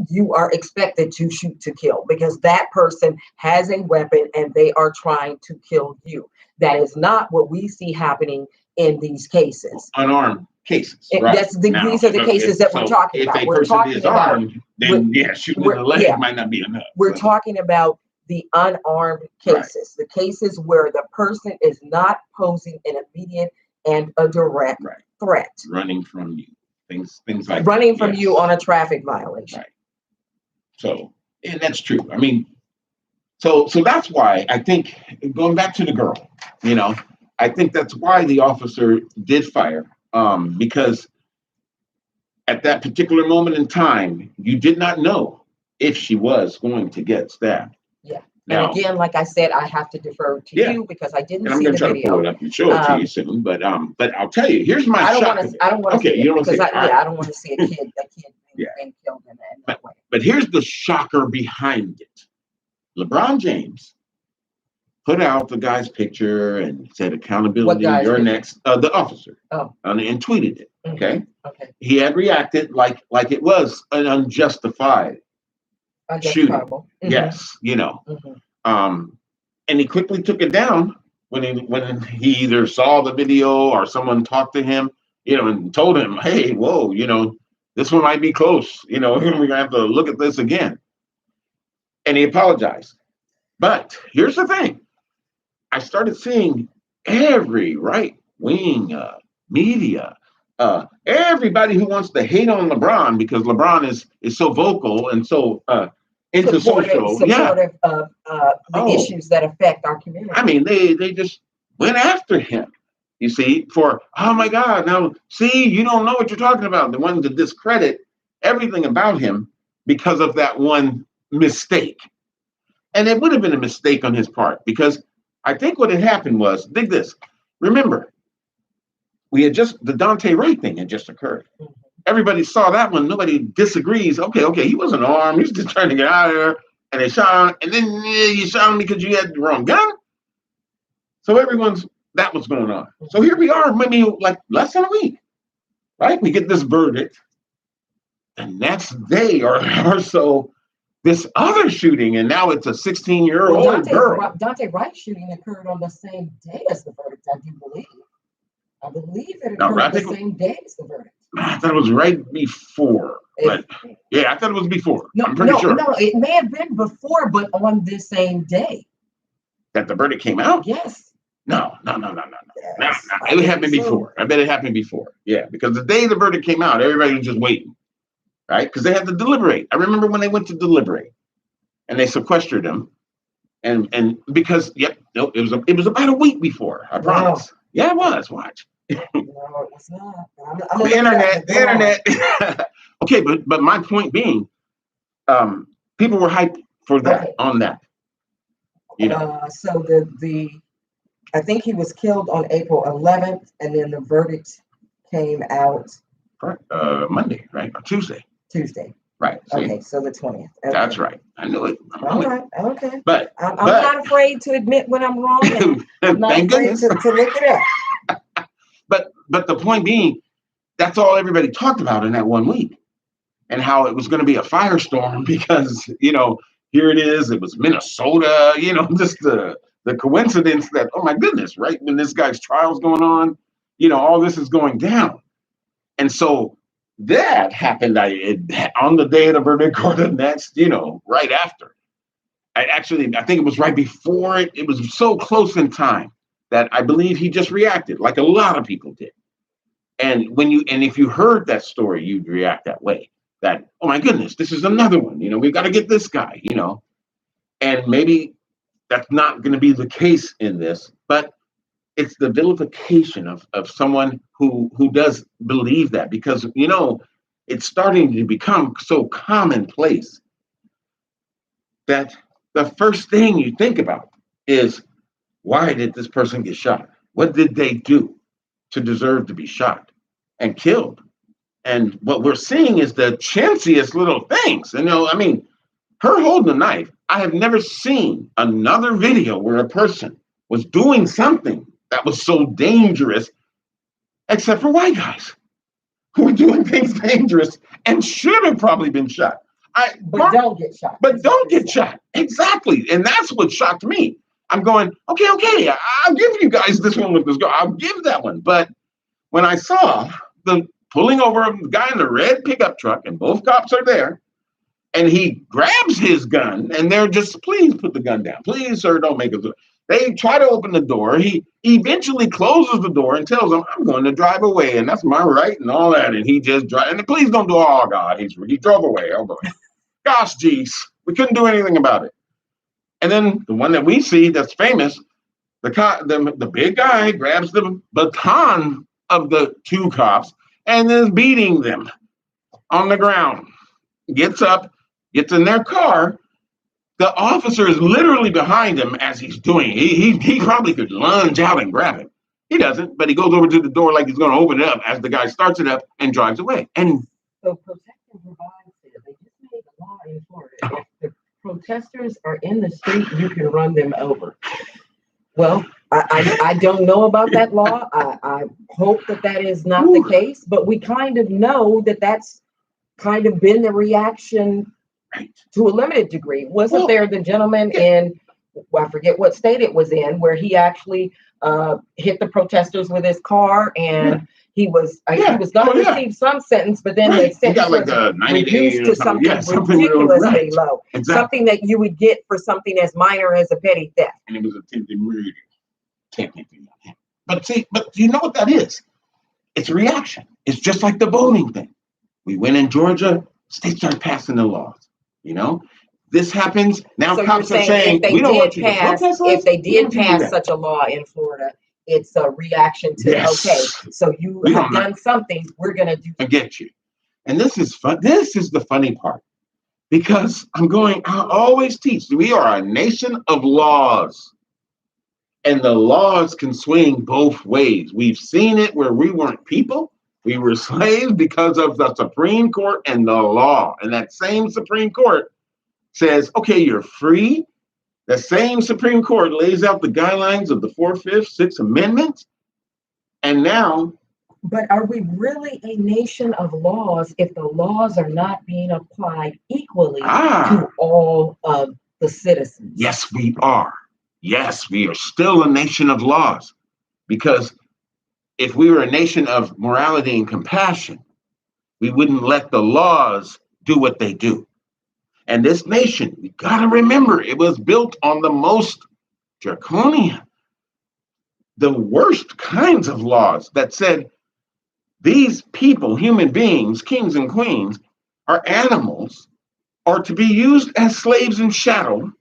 Speaker 1: you are expected to shoot to kill, because that person has a weapon and they are trying to kill you. That is not what we see happening in these cases.
Speaker 2: Unarmed cases. Right.
Speaker 1: These are the cases that we're talking about.
Speaker 2: If a person is armed, then shooting in the leg might not be enough.
Speaker 1: We're talking about the unarmed cases, the cases where the person is not posing an immediate and a direct threat.
Speaker 2: Running from you. Things like
Speaker 1: running from you on a traffic violation.
Speaker 2: Right. So, and that's true. I mean, so that's why I think, going back to the girl, I think that's why the officer did fire, because at that particular moment in time, you did not know if she was going to get stabbed.
Speaker 1: Yeah. Now, and again, like I said, I have to defer to you because I didn't see the video.
Speaker 2: I'm going to try to pull it up and show it to you soon. But I'll tell you, here's my shock.
Speaker 1: I don't want to see it because I don't want to see a kid being killed in that way.
Speaker 2: But here's the shocker behind it. LeBron James put out the guy's picture and said accountability,
Speaker 1: guy's
Speaker 2: you're
Speaker 1: picture?
Speaker 2: next, the officer,
Speaker 1: Oh,
Speaker 2: and tweeted it. Okay.
Speaker 1: okay.
Speaker 2: He had reacted like it was an unjustified shooting.
Speaker 1: Unjustifiable.
Speaker 2: Yes,
Speaker 1: Mhm.
Speaker 2: And he quickly took it down when he either saw the video or someone talked to him, and told him, hey, whoa, this one might be close, we're gonna have to look at this again. And he apologized. But here's the thing. I started seeing every right wing media, everybody who wants to hate on LeBron because LeBron is so vocal and so into social. Yeah.
Speaker 1: Supportive of the issues that affect our community.
Speaker 2: I mean, they just went after him. You see, for oh my God, now see, you don't know what you're talking about. They wanted to discredit everything about him because of that one mistake. And it would have been a mistake on his part because I think what had happened was, dig this. Remember, the Daunte Wright thing had just occurred.
Speaker 1: Mhm.
Speaker 2: Everybody saw that one. Nobody disagrees. Okay, he wasn't armed. He was just trying to get out of there. And they shot him. And then you shot him because you had the wrong gun. So that was going on. So here we are, maybe like less than a week, right? We get this verdict. The next day or so, this other shooting, and now it's a 16-year-old girl.
Speaker 1: Daunte Wright shooting occurred on the same day as the verdict, I do believe. I believe it
Speaker 2: No,
Speaker 1: occurred the same day as the verdict.
Speaker 2: I thought it was right before. But yeah, I thought it was before. I'm pretty sure.
Speaker 1: No, it may have been before, but on the same day.
Speaker 2: That the verdict came out?
Speaker 1: Yes.
Speaker 2: No.
Speaker 1: Yes,
Speaker 2: It happened before. I bet it happened before. Yeah, because the day the verdict came out, everybody was just waiting, right? Because they had to deliberate. I remember when they went to deliberate, and they sequestered him, and because it was about a week before. I promise. Wow. Yeah, it was. Watch.
Speaker 1: No, it was not.
Speaker 2: The internet. Okay, but my point being, people were hyped for that on that.
Speaker 1: So I think he was killed on April 11th, and then the verdict came out
Speaker 2: Monday, right? Or Tuesday. Right. See?
Speaker 1: Okay, so the 20th. Okay.
Speaker 2: That's right. I knew it.
Speaker 1: All right. Okay.
Speaker 2: But
Speaker 1: I'm not afraid to admit when I'm wrong. And I'm not afraid to look it up.
Speaker 2: But the point being, that's all everybody talked about in that 1 week, and how it was going to be a firestorm because here it is. It was Minnesota. Just the coincidence that, oh my goodness, right when this guy's trial's going on, all this is going down, and so that happened on the day of the verdict or the next, right after. I think it was right before it. It was so close in time that I believe he just reacted like a lot of people did. And if you heard that story, you'd react that way. That, oh my goodness, this is another one. We've got to get this guy. And maybe that's not going to be the case in this, but it's the vilification of someone who does believe that, because it's starting to become so commonplace that the first thing you think about is, why did this person get shot? What did they do to deserve to be shot and killed? And what we're seeing is the chintziest little things. Her holding a knife. I have never seen another video where a person was doing something that was so dangerous, except for white guys who were doing things dangerous and should have probably been shot.
Speaker 1: Don't get shot.
Speaker 2: But don't get shot. Exactly. And that's what shocked me. I'm going, okay, I'll give you guys this one with this girl. I'll give that one. But when I saw the pulling over of the guy in the red pickup truck, and both cops are there, and he grabs his gun, and they're just, please put the gun down. Please, sir, don't make it. They try to open the door. He eventually closes the door and tells them, I'm going to drive away, and that's my right and all that. And he just drives. And please don't do, oh, God, he drove away. Oh, boy. Gosh, geez, we couldn't do anything about it. And then the one that we see that's famous, the big guy grabs the baton of the two cops and is beating them on the ground. Gets up, gets in their car. The officer is literally behind him as he's doing it. He probably could lunge out and grab him. He doesn't, but he goes over to the door like he's going to open it up as the guy starts it up and drives away. And
Speaker 1: so protect and provide. They just made a law in Florida. If the protesters are in the street, you can run them over. Well, I don't know about that law. I hope that that is not the
Speaker 2: Whew.
Speaker 1: case, but we kind of know that that's kind of been the reaction
Speaker 2: Right.
Speaker 1: to a limited degree. Wasn't
Speaker 2: Well,
Speaker 1: there the gentleman
Speaker 2: yeah.
Speaker 1: in, well, I forget what state it was in, where he actually hit the protesters with his car,
Speaker 2: Yeah.
Speaker 1: and he was
Speaker 2: Yeah.
Speaker 1: going to
Speaker 2: Oh, yeah.
Speaker 1: receive some sentence, but then the
Speaker 2: Right. He got
Speaker 1: sentence
Speaker 2: like
Speaker 1: was
Speaker 2: a 90 days
Speaker 1: reduced
Speaker 2: or
Speaker 1: to
Speaker 2: something. Yeah,
Speaker 1: something
Speaker 2: something real
Speaker 1: ridiculously
Speaker 2: right.
Speaker 1: low,
Speaker 2: Exactly.
Speaker 1: something that you would get for something as minor as a petty theft.
Speaker 2: And it was attempted murder, technically. But see, but you know what that is? It's a reaction. It's just like the voting thing. We went in Georgia, states start passing the laws. You know, this happens now.
Speaker 1: So you're
Speaker 2: Cops are
Speaker 1: saying
Speaker 2: saying we don't want you to protest
Speaker 1: if
Speaker 2: us.
Speaker 1: they
Speaker 2: We don't
Speaker 1: did
Speaker 2: want you to do
Speaker 1: pass
Speaker 2: that.
Speaker 1: such a law in Florida, it's a reaction to, okay,
Speaker 2: Yes,
Speaker 1: so you
Speaker 2: we
Speaker 1: have
Speaker 2: don't
Speaker 1: done something, we're gonna do.
Speaker 2: forget you. And this is fun. This is the funny part because I always teach we are a nation of laws. And the laws can swing both ways. We've seen it where we weren't people. We were slaves because of the Supreme Court and the law. And that same Supreme Court says, okay, you're free. The same Supreme Court lays out the guidelines of the Fourth, Fifth, Sixth Amendments. And now,
Speaker 1: But are we really a nation of laws if the laws are not being applied equally to all of the citizens?
Speaker 2: yes, we are. Yes, we are still a nation of laws. Because if we were a nation of morality and compassion, we wouldn't let the laws do what they do. And this nation, you got to remember, it was built on the most draconian, the worst kinds of laws that said these people, human beings, kings and queens, are animals, are to be used as slaves and chattel,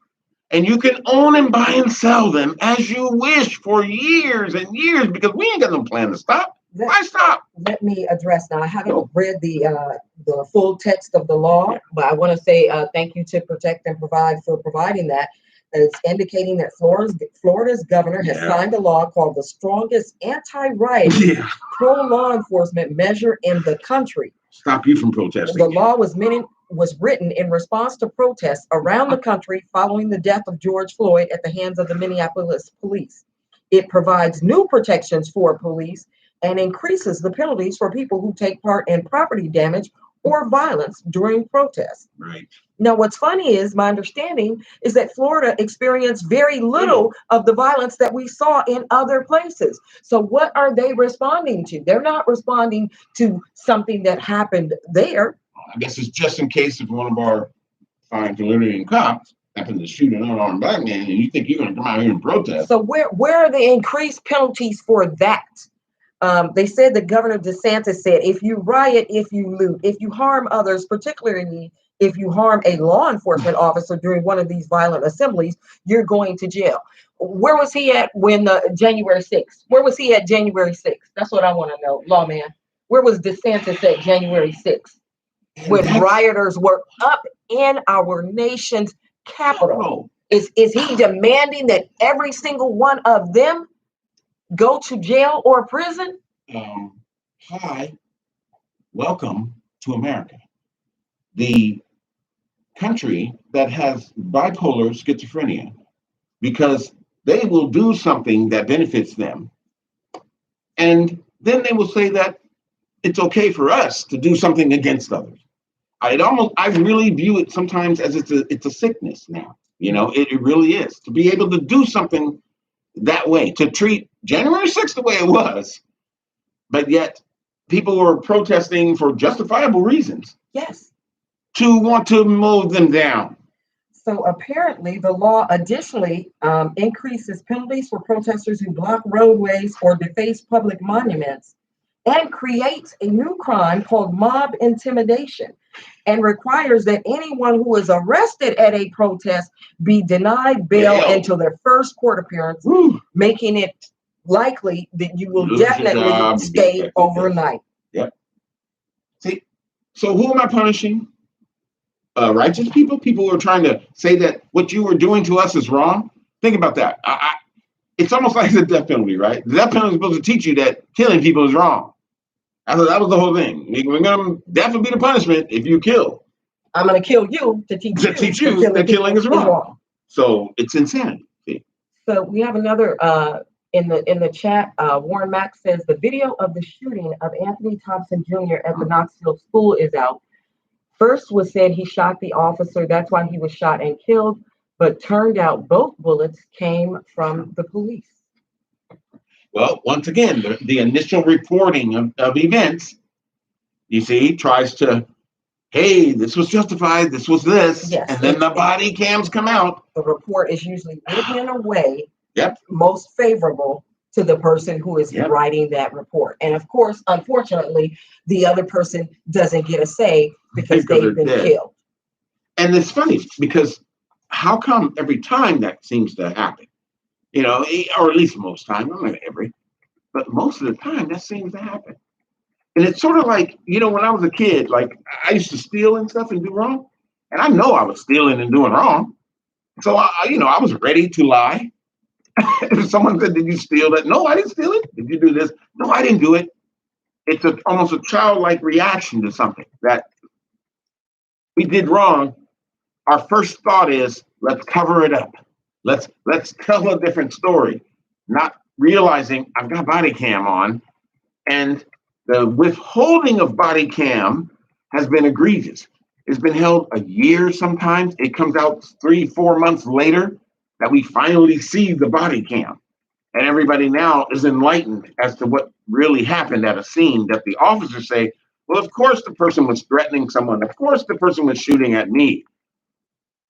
Speaker 2: and you can own and buy and sell them as you wish for years and years because we ain't got no plan to stop. Why stop?
Speaker 1: Let me address now. I haven't read the full text of the law, but I want to say thank you to Protect and Provide for providing that. And it's indicating that Florida's governor has signed a law called the strongest anti-riot pro-law enforcement measure in the country.
Speaker 2: Stop you from protesting.
Speaker 1: The law was written in response to protests around the country following the death of George Floyd at the hands of the Minneapolis police. It provides new protections for police and increases the penalties for people who take part in property damage or violence during protests.
Speaker 2: Right.
Speaker 1: Now, what's funny is my understanding is that Florida experienced very little of the violence that we saw in other places. So what are they responding to? They're not responding to something that happened there.
Speaker 2: I guess it's just in case if one of our fine Floridian cops happens to shoot an unarmed black man and you think you're going to come out here and protest.
Speaker 1: So where are the increased penalties for that? They said that Governor DeSantis said, if you riot, if you loot, if you harm others, particularly if you harm a law enforcement officer during one of these violent assemblies, you're going to jail. Where was he at when January 6th? Where was he at January 6th? That's what I want to know, lawman. Where was DeSantis at January 6th? When rioters were up in our nation's capital. Is he demanding that every single one of them go to jail or prison?
Speaker 2: Hi, welcome to America, the country that has bipolar schizophrenia, because they will do something that benefits them, and then they will say that it's okay for us to do something against others. I really view it sometimes as it's a sickness now. You know, it really is to be able to do something that way, to treat January 6th the way it was, but yet people were protesting for justifiable reasons.
Speaker 1: Yes.
Speaker 2: To want to mow them down.
Speaker 1: So apparently the law additionally increases penalties for protesters who block roadways or deface public monuments, and creates a new crime called mob intimidation, and requires that anyone who is arrested at a protest be denied bail until their first court appearance, making it likely that you will definitely stay overnight.
Speaker 2: Yep. See, so who am I punishing? Righteous people who are trying to say that what you were doing to us is wrong. Think about that. It's almost like the death penalty, right? The death penalty is supposed to teach you that killing people is wrong. That was the whole thing. Death will be the punishment if you kill.
Speaker 1: I'm going to kill you to teach you
Speaker 2: that killing is wrong. So it's insanity. See?
Speaker 1: So we have another in the chat. Warren Mack says the video of the shooting of Anthony Thompson Jr. at the Knoxville school is out. First was said he shot the officer. That's why he was shot and killed. But turned out both bullets came from the police.
Speaker 2: Well, once again, the initial reporting of events, you see, tries to, hey, this was justified, this was this,
Speaker 1: Yes,
Speaker 2: and then the body cams come out.
Speaker 1: The report is usually written in a way
Speaker 2: Yep.
Speaker 1: most favorable to the person who is writing that report. And of course, unfortunately, the other person doesn't get a say because they've been killed.
Speaker 2: And it's funny because how come every time that seems to happen? You know, or at least most time, not every, but most of the time that seems to happen. And it's sort of like, you know, when I was a kid, like I used to steal and stuff and do wrong. And I know I was stealing and doing wrong. So, I was ready to lie. If someone said, did you steal that? No, I didn't steal it. Did you do this? No, I didn't do it. It's almost a childlike reaction to something that we did wrong. Our first thought is, let's cover it up. Let's tell a different story, not realizing I've got body cam on, and the withholding of body cam has been egregious. It's been held a year sometimes. It comes out 3-4 months later that we finally see the body cam. And everybody now is enlightened as to what really happened at a scene, that the officers say, well, of course the person was threatening someone. Of course the person was shooting at me.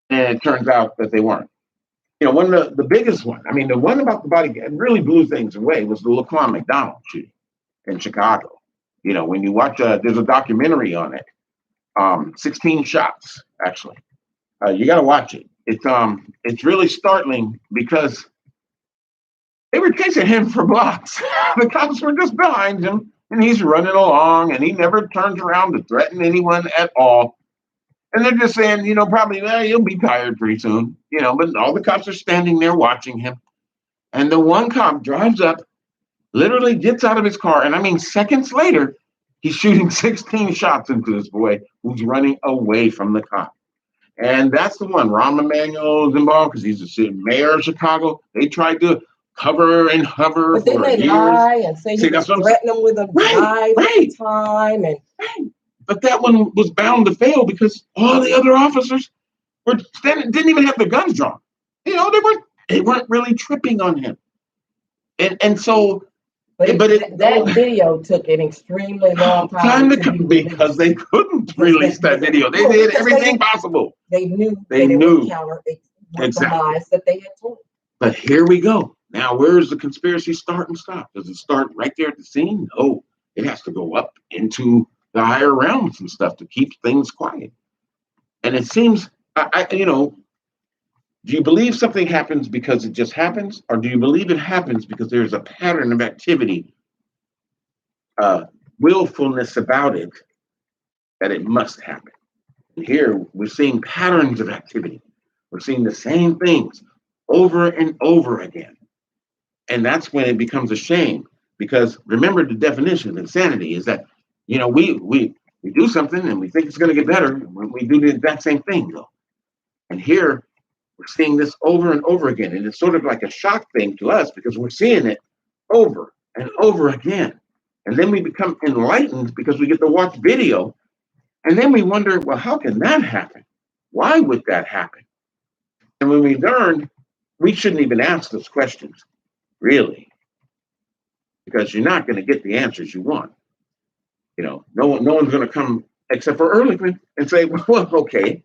Speaker 2: And it turns out that they weren't. You know, one of the biggest one, I mean, the one about the body cam really blew things away was the Laquan McDonald shooting in Chicago. You know, when you watch, there's a documentary on it, 16 shots, actually. You got to watch it. It's really startling because they were chasing him for blocks. The cops were just behind him, and he's running along, and he never turns around to threaten anyone at all. And they're just saying, you know, probably, you'll be tired pretty soon, you know, but all the cops are standing there watching him. And the one cop drives up, literally gets out of his car, and I mean, seconds later, he's shooting 16 shots into this boy who's running away from the cop. And that's the one. Rahm Emanuel is involved because he's the mayor of Chicago. They tried to cover and hover
Speaker 1: but
Speaker 2: for
Speaker 1: then they
Speaker 2: years.
Speaker 1: Lie and say he was threatening them with a knife at the time.
Speaker 2: But that one was bound to fail because all the other officers were standing, didn't even have their guns drawn. You know, they weren't really tripping on him. And so,
Speaker 1: that video took an extremely long time
Speaker 2: because they couldn't release that video. They did everything possible.
Speaker 1: They knew counter the lies that they had told.
Speaker 2: But here we go. Now, where does the conspiracy start and stop? Does it start right there at the scene? No, it has to go up into the higher realms and stuff to keep things quiet. And it seems, do you believe something happens because it just happens? Or do you believe it happens because there's a pattern of activity, willfulness about it, that it must happen? And here we're seeing patterns of activity. We're seeing the same things over and over again. And that's when it becomes a shame, because remember, the definition of insanity is that, you know, we do something and we think it's going to get better when we do the exact same thing, though. And here we're seeing this over and over again. And it's sort of like a shock thing to us because we're seeing it over and over again. And then we become enlightened because we get to watch video. And then we wonder, well, how can that happen? Why would that happen? And when we learn, we shouldn't even ask those questions, really, because you're not going to get the answers you want. You know, no one's going to come except for Ehrlichman and say, well, okay,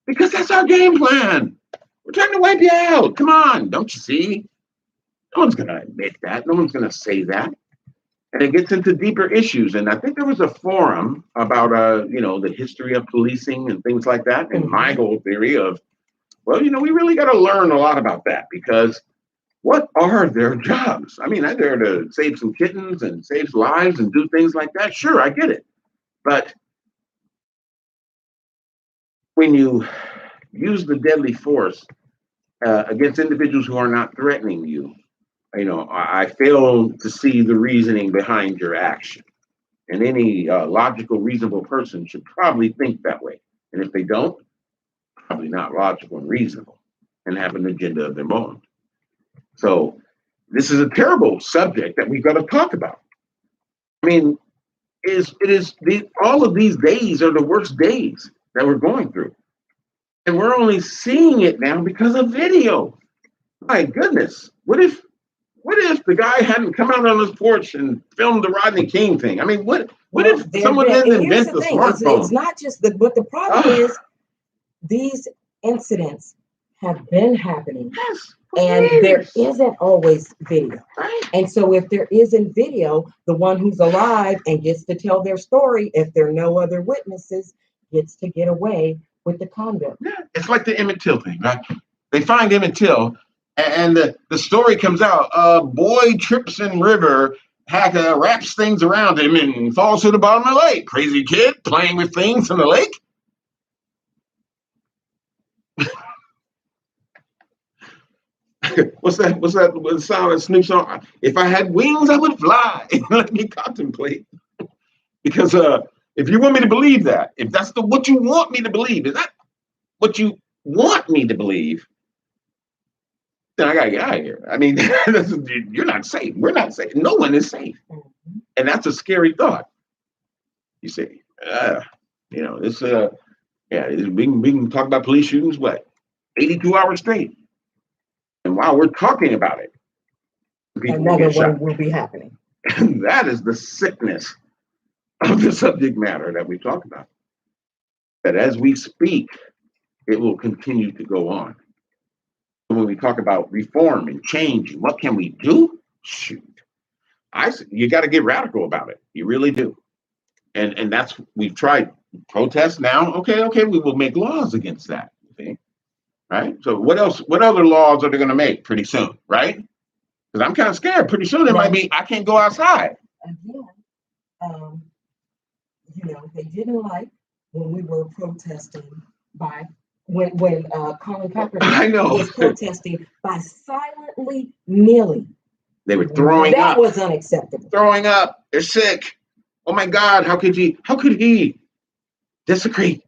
Speaker 2: because that's our game plan. We're trying to wipe you out. Come on, don't you see? No one's going to admit that. No one's going to say that. And it gets into deeper issues. And I think there was a forum about, the history of policing and things like that. And my whole theory of, well, you know, we really got to learn a lot about that, because what are their jobs? I mean, they're there to save some kittens and save lives and do things like that. Sure, I get it. But when you use the deadly force against individuals who are not threatening you, I fail to see the reasoning behind your action. And any logical, reasonable person should probably think that way. And if they don't, probably not logical and reasonable and have an agenda of their own. So this is a terrible subject that we've got to talk about. I mean, all of these days are the worst days that we're going through. And we're only seeing it now because of video. My goodness. What if the guy hadn't come out on his porch and filmed the Rodney King thing? I mean, what
Speaker 1: Well,
Speaker 2: if someone didn't invent the smartphone?
Speaker 1: It's not just but the problem is these incidents have been happening.
Speaker 2: Yes,
Speaker 1: and there isn't always video.
Speaker 2: right.
Speaker 1: And so if there isn't video, the one who's alive and gets to tell their story, if there are no other witnesses, gets to get away with the conduct.
Speaker 2: Yeah, it's like the Emmett Till thing, right? They find Emmett Till, and the story comes out. A boy trips in river, Hacker wraps things around him and falls to the bottom of the lake. Crazy kid playing with things in the lake. What's that? What sound of Snoop song? If I had wings, I would fly. Let me contemplate. Because if you want me to believe that, if that's what you want me to believe, is that what you want me to believe? Then I gotta get out of here. I mean, you're not safe. We're not safe. No one is safe, and that's a scary thought. You see, it's yeah. We can talk about police shootings. What, 82 hours straight? And while we're talking about it,
Speaker 1: another one will be happening.
Speaker 2: And that is the sickness of the subject matter that we talk about. That as we speak, it will continue to go on. When we talk about reform and change, and what can we do? Shoot, you got to get radical about it. You really do. And that's, we've tried protests now. Okay, we will make laws against that. See? Right? So what else? What other laws are they going to make pretty soon? Right? Because I'm kind of scared. Pretty soon it might be I can't go outside.
Speaker 1: Again, they didn't like when we were protesting when Colin Kaepernick was protesting by silently kneeling.
Speaker 2: They were throwing up.
Speaker 1: That was unacceptable.
Speaker 2: Throwing up. They're sick. Oh my God! How could he desecrate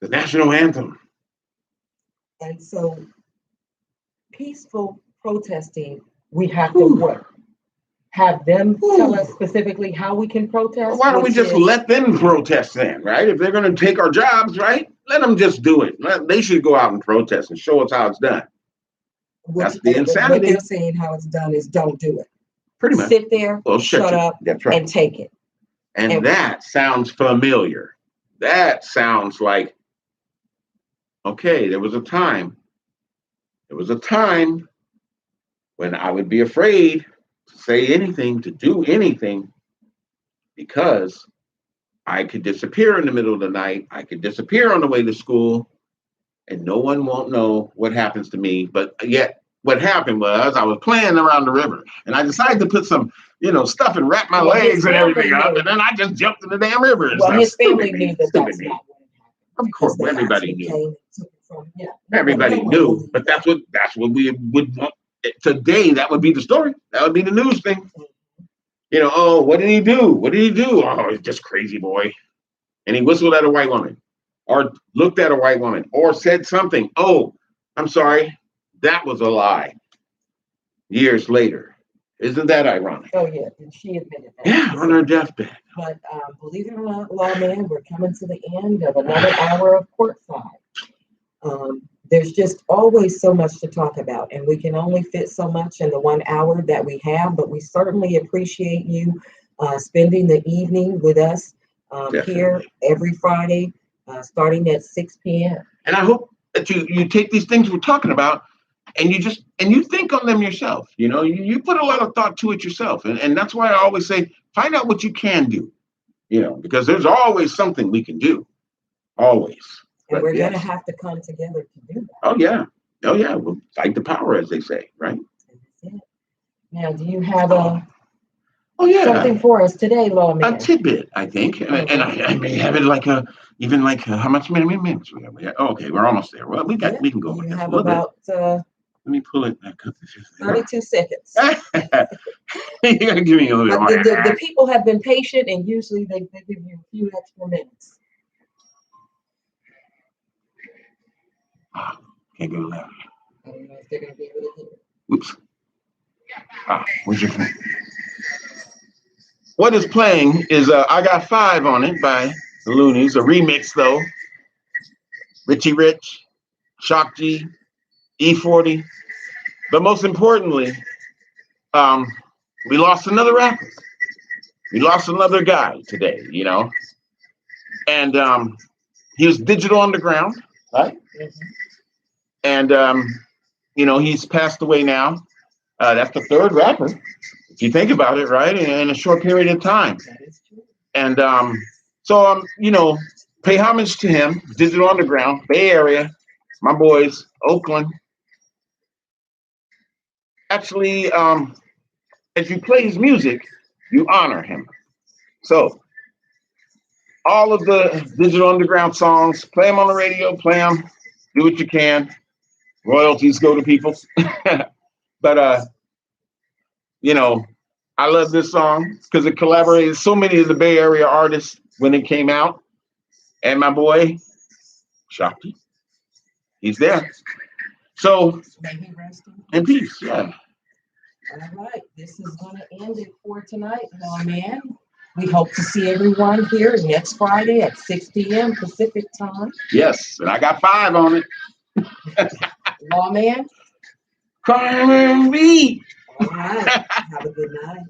Speaker 2: the national anthem?
Speaker 1: And so, peaceful protesting, we have to have them tell us specifically how we can protest.
Speaker 2: Well, why don't we just let them protest then, right? If they're going to take our jobs, right? Let them just do it. They should go out and protest and show us how it's done. That's the insanity.
Speaker 1: What they're saying how it's done is don't do it.
Speaker 2: Pretty much.
Speaker 1: Sit there, shut up, and take it.
Speaker 2: And that sounds familiar. That sounds like, okay, there was a time when I would be afraid to say anything, to do anything, because I could disappear in the middle of the night. I could disappear on the way to school, and no one won't know what happens to me. But yet, what happened was I was playing around the river, and I decided to put some, stuff and wrap my legs and everything up, and then I just jumped in the damn river.
Speaker 1: Well, his family knew that's not what happened.
Speaker 2: Of course, everybody knew. Everybody knew, but that's what we would want today. That would be the story. That would be the news thing. Oh, what did he do? What did he do? Oh, he's just crazy boy. And he whistled at a white woman, or looked at a white woman, or said something. Oh, I'm sorry. That was a lie. Years later. Isn't that ironic?
Speaker 1: Oh, yeah. And she admitted that.
Speaker 2: Yeah, on her deathbed.
Speaker 1: But believe it or not, lawman, we're coming to the end of another hour of courtside. There's just always so much to talk about, and we can only fit so much in the 1 hour that we have, but we certainly appreciate you spending the evening with us here every Friday, starting at 6 p.m.
Speaker 2: And I hope that you take these things we're talking about and you think on them yourself. You put a lot of thought to it yourself. And that's why I always say, find out what you can do, because there's always something we can do. Always.
Speaker 1: And we're going to have to come together to do that.
Speaker 2: Oh, yeah. We'll fight the power, as they say, right?
Speaker 1: That's it. Now, do you have something for us today, lawman?
Speaker 2: A tidbit, I think. And I may have it how much minutes we have? Okay, we're almost there. Well, we can go.
Speaker 1: You have about...
Speaker 2: Let me pull it.
Speaker 1: 32 seconds.
Speaker 2: You gotta give me a little bit more.
Speaker 1: The people have been patient, and usually they give you a few extra minutes.
Speaker 2: Can't go loud.
Speaker 1: I don't know if they're going to be able to hear.
Speaker 2: Oops. Where's your phone? What is playing is I Got Five on it by the Loonies, a remix though. Richie Rich, Shock G, E40. But most importantly, we lost another rapper. We lost another guy today, you know. And he was Digital Underground, right? Mm-hmm. And, you know, he's passed away now. That's the third rapper, if you think about it, right? In a short period of time. That is true. And so, you know, pay homage to him, Digital Underground, Bay Area, my boys, Oakland. Actually, if you play his music, you honor him. So, all of the Digital Underground songs, play them on the radio, play them, do what you can. Royalties go to people. But, you know, I love this song because it collaborated so many of the Bay Area artists when it came out. And my boy, Shakti, he's there. So, in peace, yeah.
Speaker 1: All right, this is going to end it for tonight, Lawman. We hope to see everyone here next Friday at 6 p.m. Pacific time.
Speaker 2: Yes, and I got 5 on it.
Speaker 1: Lawman?
Speaker 2: Come and read.
Speaker 1: All right, have a good night.